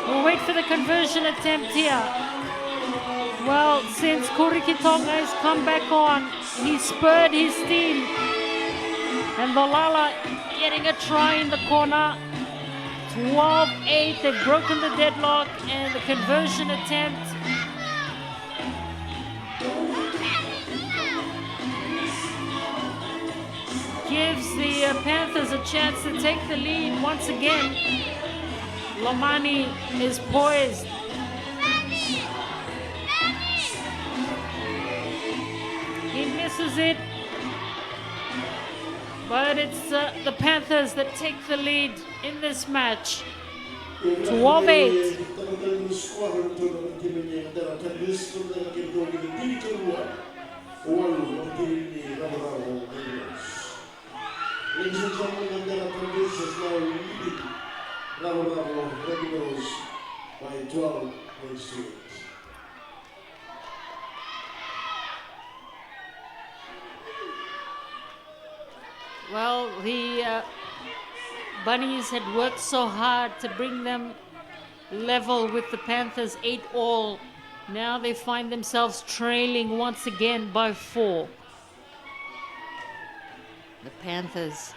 we'll wait for the conversion attempt here. Well, since Kurikitonga has come back on, he spurred his team. And Volala getting a try in the corner. 12-8, they've broken the deadlock, and the conversion attempt gives the Panthers a chance to take the lead once again. Lomani is poised. He misses it, but it's the Panthers that take the lead in this match. 12-8. Ladies and gentlemen, Nadera Panthers is now leading Ravoravo Rabbitohs by 12 points to 8. Well, the Bunnies had worked so hard to bring them level with the Panthers, 8-all. Now they find themselves trailing once again by 4. The Panthers.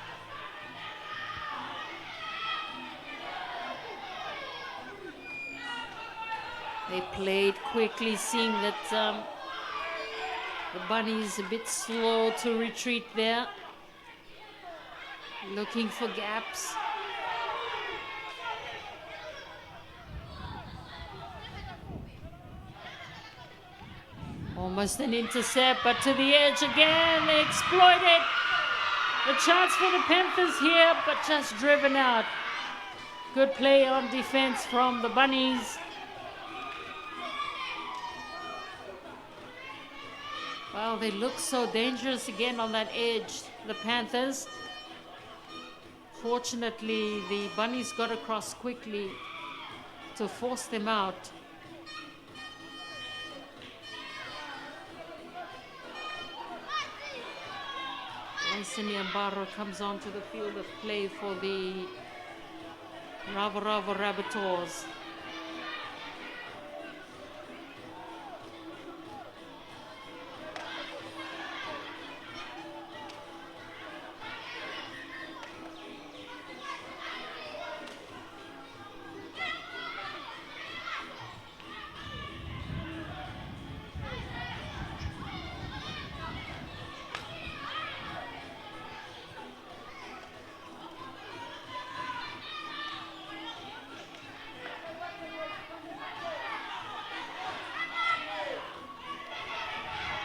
They played quickly, seeing that the Bunnies a bit slow to retreat there. Looking for gaps. Almost an intercept, but to the edge again. They exploit it. A chance for the Panthers here, but just driven out. Good play on defense from the Bunnies. Well, they look so dangerous again on that edge, the Panthers. Fortunately, the Bunnies got across quickly to force them out. Anthony Ambaro comes onto the field of play for the Ravoravo Rabbitohs.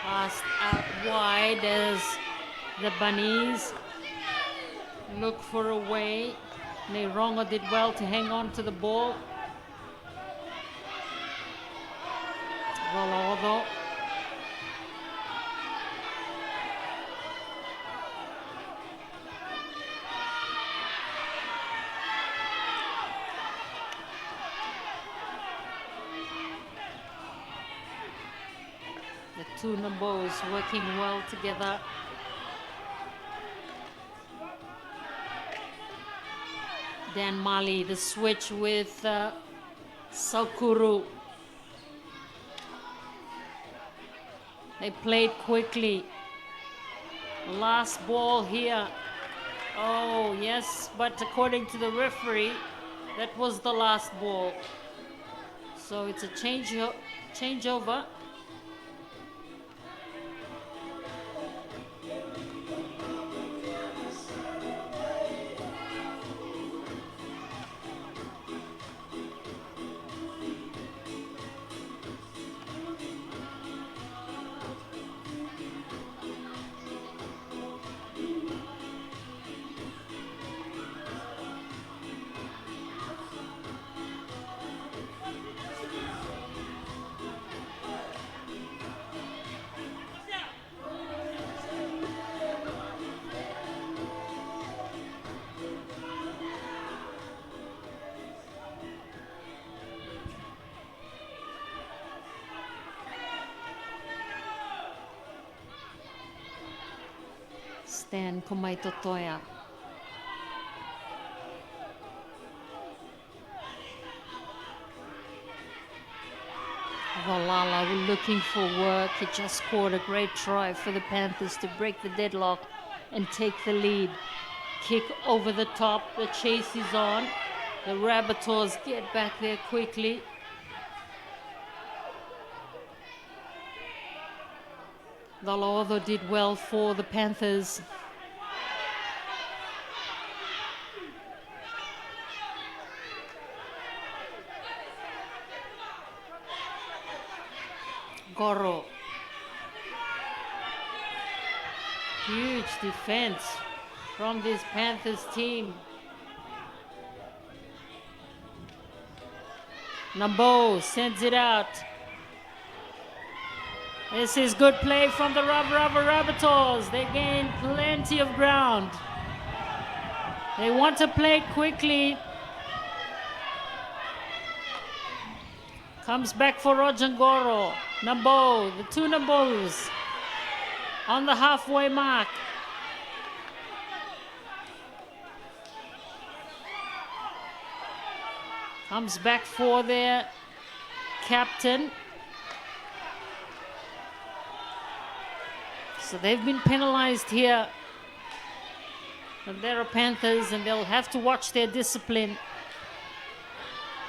Passed out wide as the Bunnies look for a way. Neirongo did well to hang on to the ball. Ravoravo. The two Nambos working well together. Dan Mali, the switch with Saukuru. They played quickly. Last ball here. Oh, yes, but according to the referee, That was the last ball. So it's a changeover. Stan Kumaitotoya. Valala looking for work. He just scored a great try for the Panthers to break the deadlock and take the lead. Kick over the top. The chase is on. The Rabbitohs get back there quickly. Valorvo did well for the Panthers. Goro. Huge defense from this Panthers team. Nambo sends it out. This is good play from the Ravoravo Rabbitohs. They gain plenty of ground. They want to play it quickly. Comes back for Rojangoro. Nambo, the two Nambos on the halfway mark. Comes back for their captain. So they've been penalized here. Nadera Panthers, and they'll have to watch their discipline.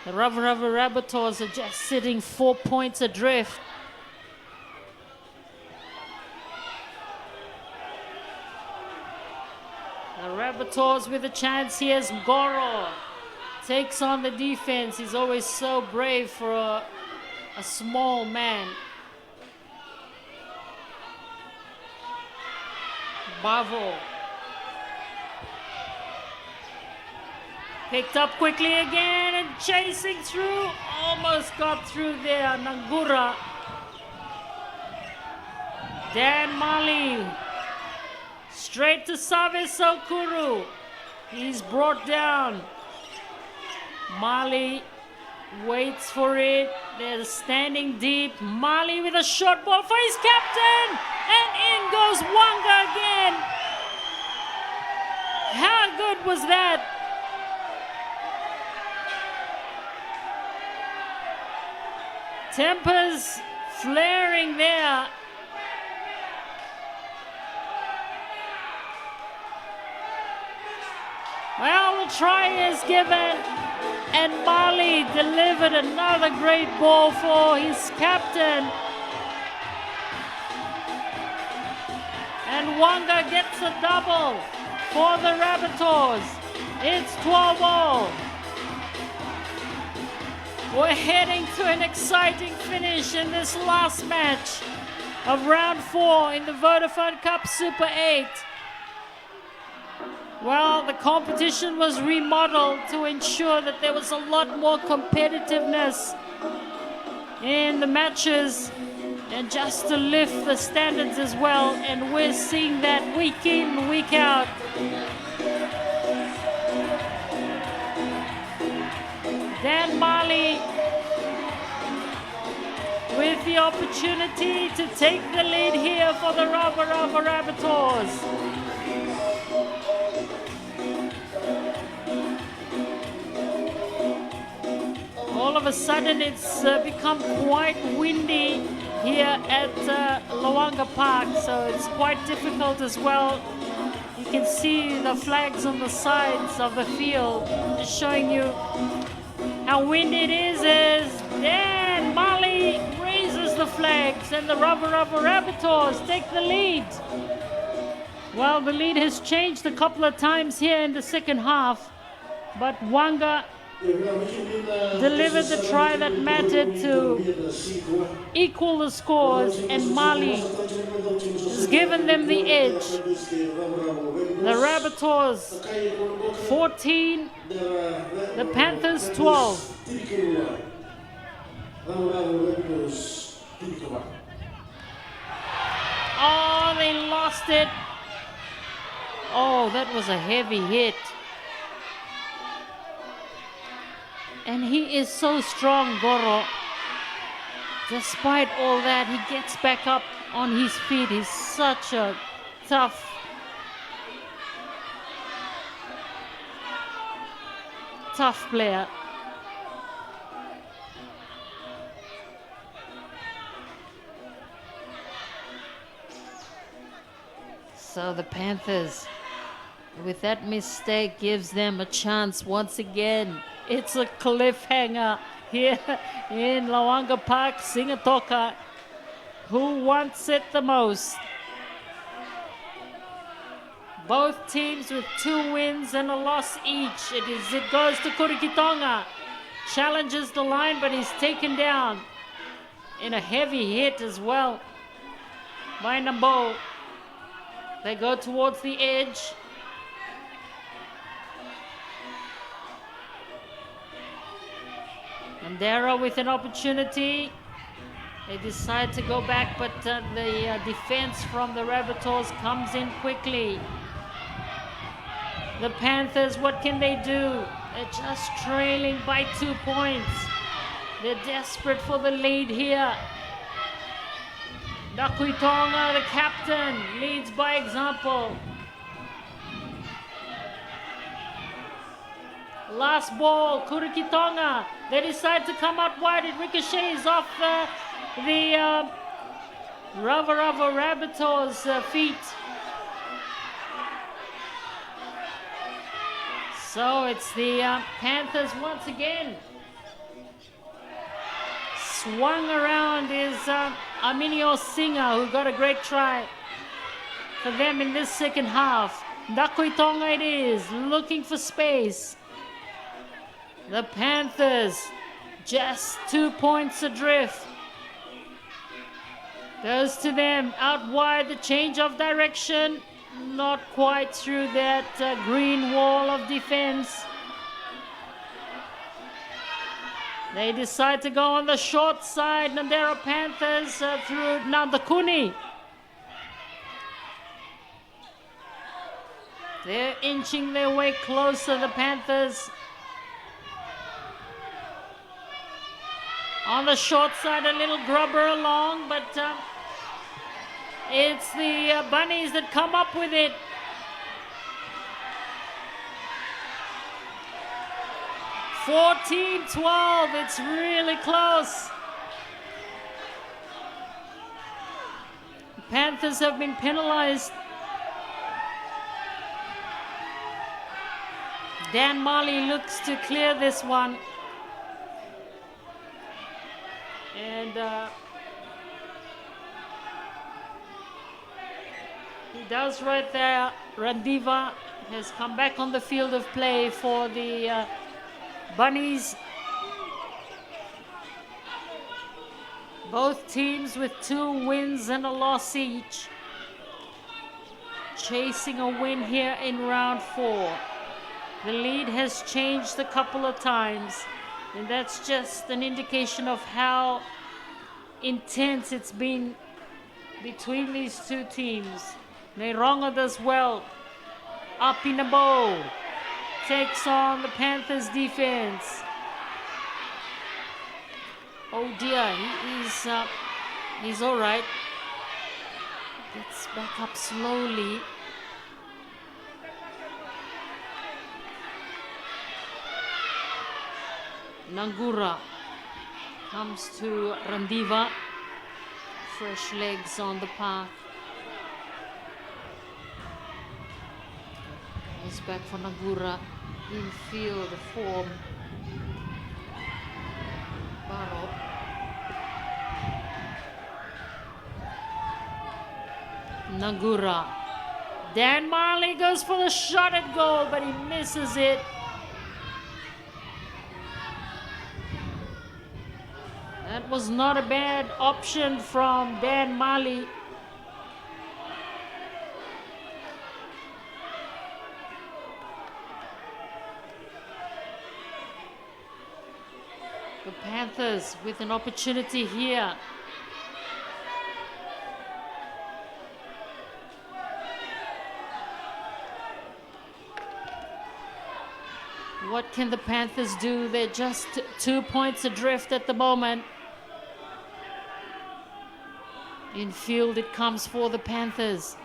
The Ravoravo Rabbitohs are just sitting 4 points adrift. The Rabbitohs with a chance here as Goro takes on the defense. He's always so brave for a small man. Bavo. Picked up quickly again and chasing through. Almost got through there. Nangura. Dan Mali. Straight to Save Sokuru. He's brought down. Mali waits for it. They're standing deep. Mali with a short ball for his captain. And in goes Wanga again. How good was that? Tempers flaring there. Well, the try is given, and Mali delivered another great ball for his captain. And Wanga gets a double for the Rabbitohs. It's 12-all. We're heading to an exciting finish in this last match of round 4 in the Vodafone Cup Super 8. Well, the competition was remodeled to ensure that there was a lot more competitiveness in the matches and just to lift the standards as well. And we're seeing that week in, week out. Dan Mali with the opportunity to take the lead here for the Ravoravo Rabbitohs. All of a sudden it's become quite windy here at Loanga Park, so it's quite difficult as well. You You can see the flags on the sides of the field showing you how windy it is as Dan Mali raises the flags and the Ravoravo Rabbitohs take the lead. Well, the lead has changed a couple of times here in the second half, but Wanga delivered the try that mattered to equal the scores, and Mali has given them the edge. The Rabbitohs 14, the Panthers 12. Oh, they lost it. Oh, that was a heavy hit. And he is so strong, Goro. Despite all that, he gets back up on his feet. He's such a tough player. So the Panthers, with that mistake, gives them a chance once again. It's a cliffhanger here in Lawanga Park, Singatoka. Who wants it the most? Both teams with 2 wins and a loss each. It goes to Kurikitonga. Challenges the line, but he's taken down in a heavy hit as well by Nambo. They go towards the edge. Nadera with an opportunity. They decide to go back, but the defense from the Rabbitohs comes in quickly. The Panthers, what can they do? They're just trailing by 2 points. They're desperate for the lead here. Nakuitonga, the captain, leads by example. Last ball, Kurikitonga. They decide to come out wide. It ricochets off the Ravoravo Rabbitohs' feet. So it's the Panthers once again. Swung around is Aminio Singer, who got a great try for them in this second half. Nakuitonga it is, looking for space. The Panthers just 2 points adrift. Goes to them, out wide, the change of direction. Not quite through that green wall of defense. They decide to go on the short side. Nadera Panthers through Nandakuni. They're inching their way closer, the Panthers. On the short side, a little grubber along, but it's the Bunnies that come up with it. (14-12), it's really close. The Panthers have been penalized. Dan Mali looks to clear this one. And he does right there. Randiva has come back on the field of play for the Bunnies. Both teams with 2 wins and a loss each. Chasing a win here in round 4. The lead has changed a couple of times. And that's just an indication of how intense it's been between these 2 teams. Neironga does well. Up in the bow. Takes on the Panthers defense. Oh dear, he's all right. Gets back up slowly. Nangura comes to Randiva. Fresh legs on the path. It's back for Nagura. Infield for Baro. Nagura. Dan Marley goes for the shot at goal, but he misses it. That was not a bad option from Dan Marley. The Panthers with an opportunity here. What can the Panthers do? They're just 2 points adrift at the moment. In field it comes for the Panthers.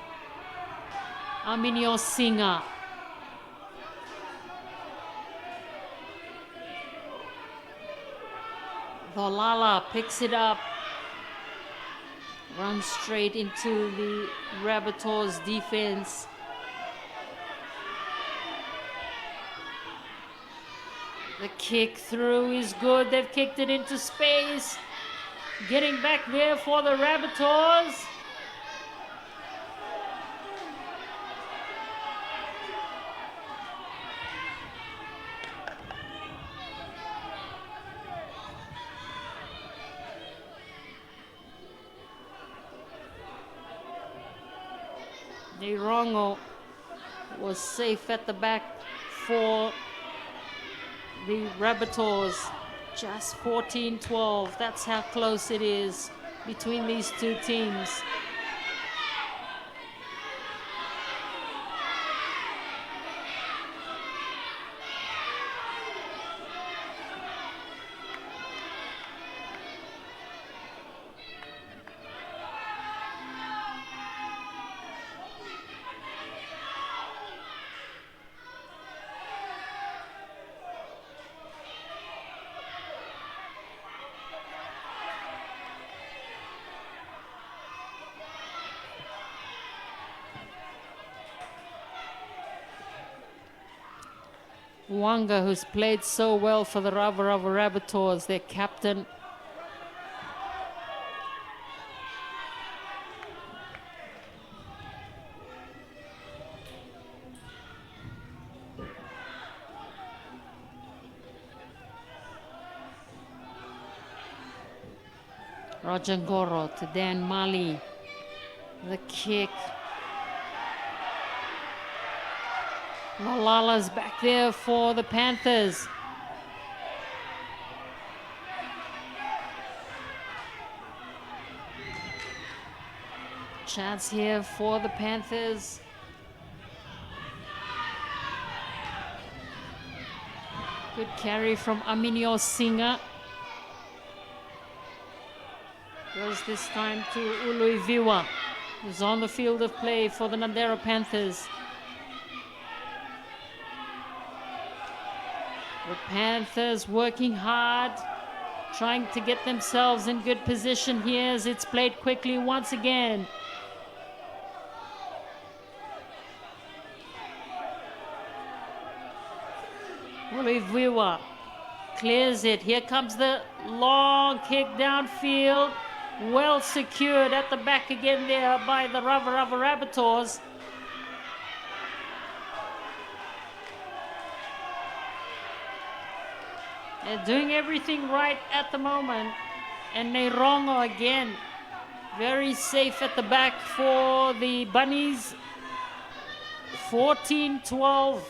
Aminio Singer. Volala picks it up. Runs straight into the Rabbitohs defense. The kick through is good. They've kicked it into space. Getting back there for the Rabbitohs. Nirongo was safe at the back for the Rabbitohs. Just 14-12. That's how close it is between these two teams. Wanga, who's played so well for the Ravoravo Rabbitohs, their captain. Rajangoro to Dan Mali. The kick. Malala's back there for the Panthers. Chance here for the Panthers. Good carry from Aminio Singer. Goes this time to Uluiviwa, who's on the field of play for the Nadera Panthers. The Panthers working hard, trying to get themselves in good position here as it's played quickly once again. Oliviwa clears it. Here comes the long kick downfield. Well secured at the back again there by the Ravoravo Rabbitohs. They're doing everything right at the moment. And Neirongo again, very safe at the back for the Bunnies. 14-12.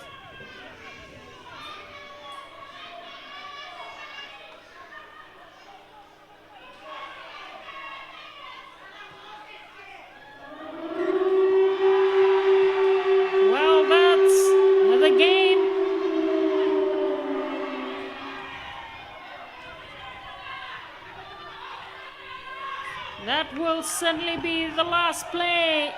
Well, that's the game. That will certainly be the last play.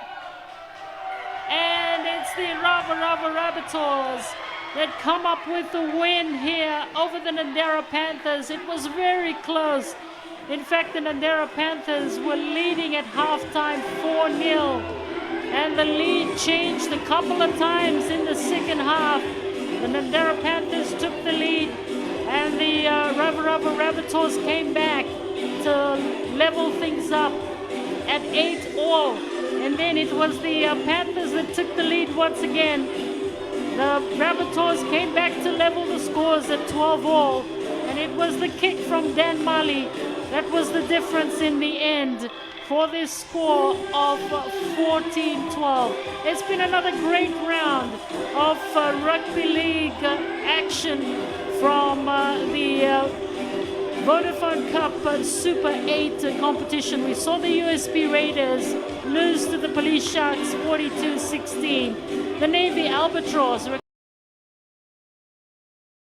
And it's the Ravoravo Rabbitohs that come up with the win here over the Nadera Panthers. It was very close. In fact, the Nadera Panthers were leading at halftime 4-0. and the lead changed a couple of times in the second half. The Nadera Panthers took the lead, and the Ravoravo Rabbitohs came back to level things up at 8-all. And then it was the Panthers that took the lead once again. The Rabbitohs came back to level the scores at 12-all. And it was the kick from Dan Mali that was the difference in the end for this score of 14-12. It's been another great round of rugby league action from the Vodafone Cup Super 8 competition. We saw the USB Raiders lose to the Police Sharks 42-16. The Navy Albatross were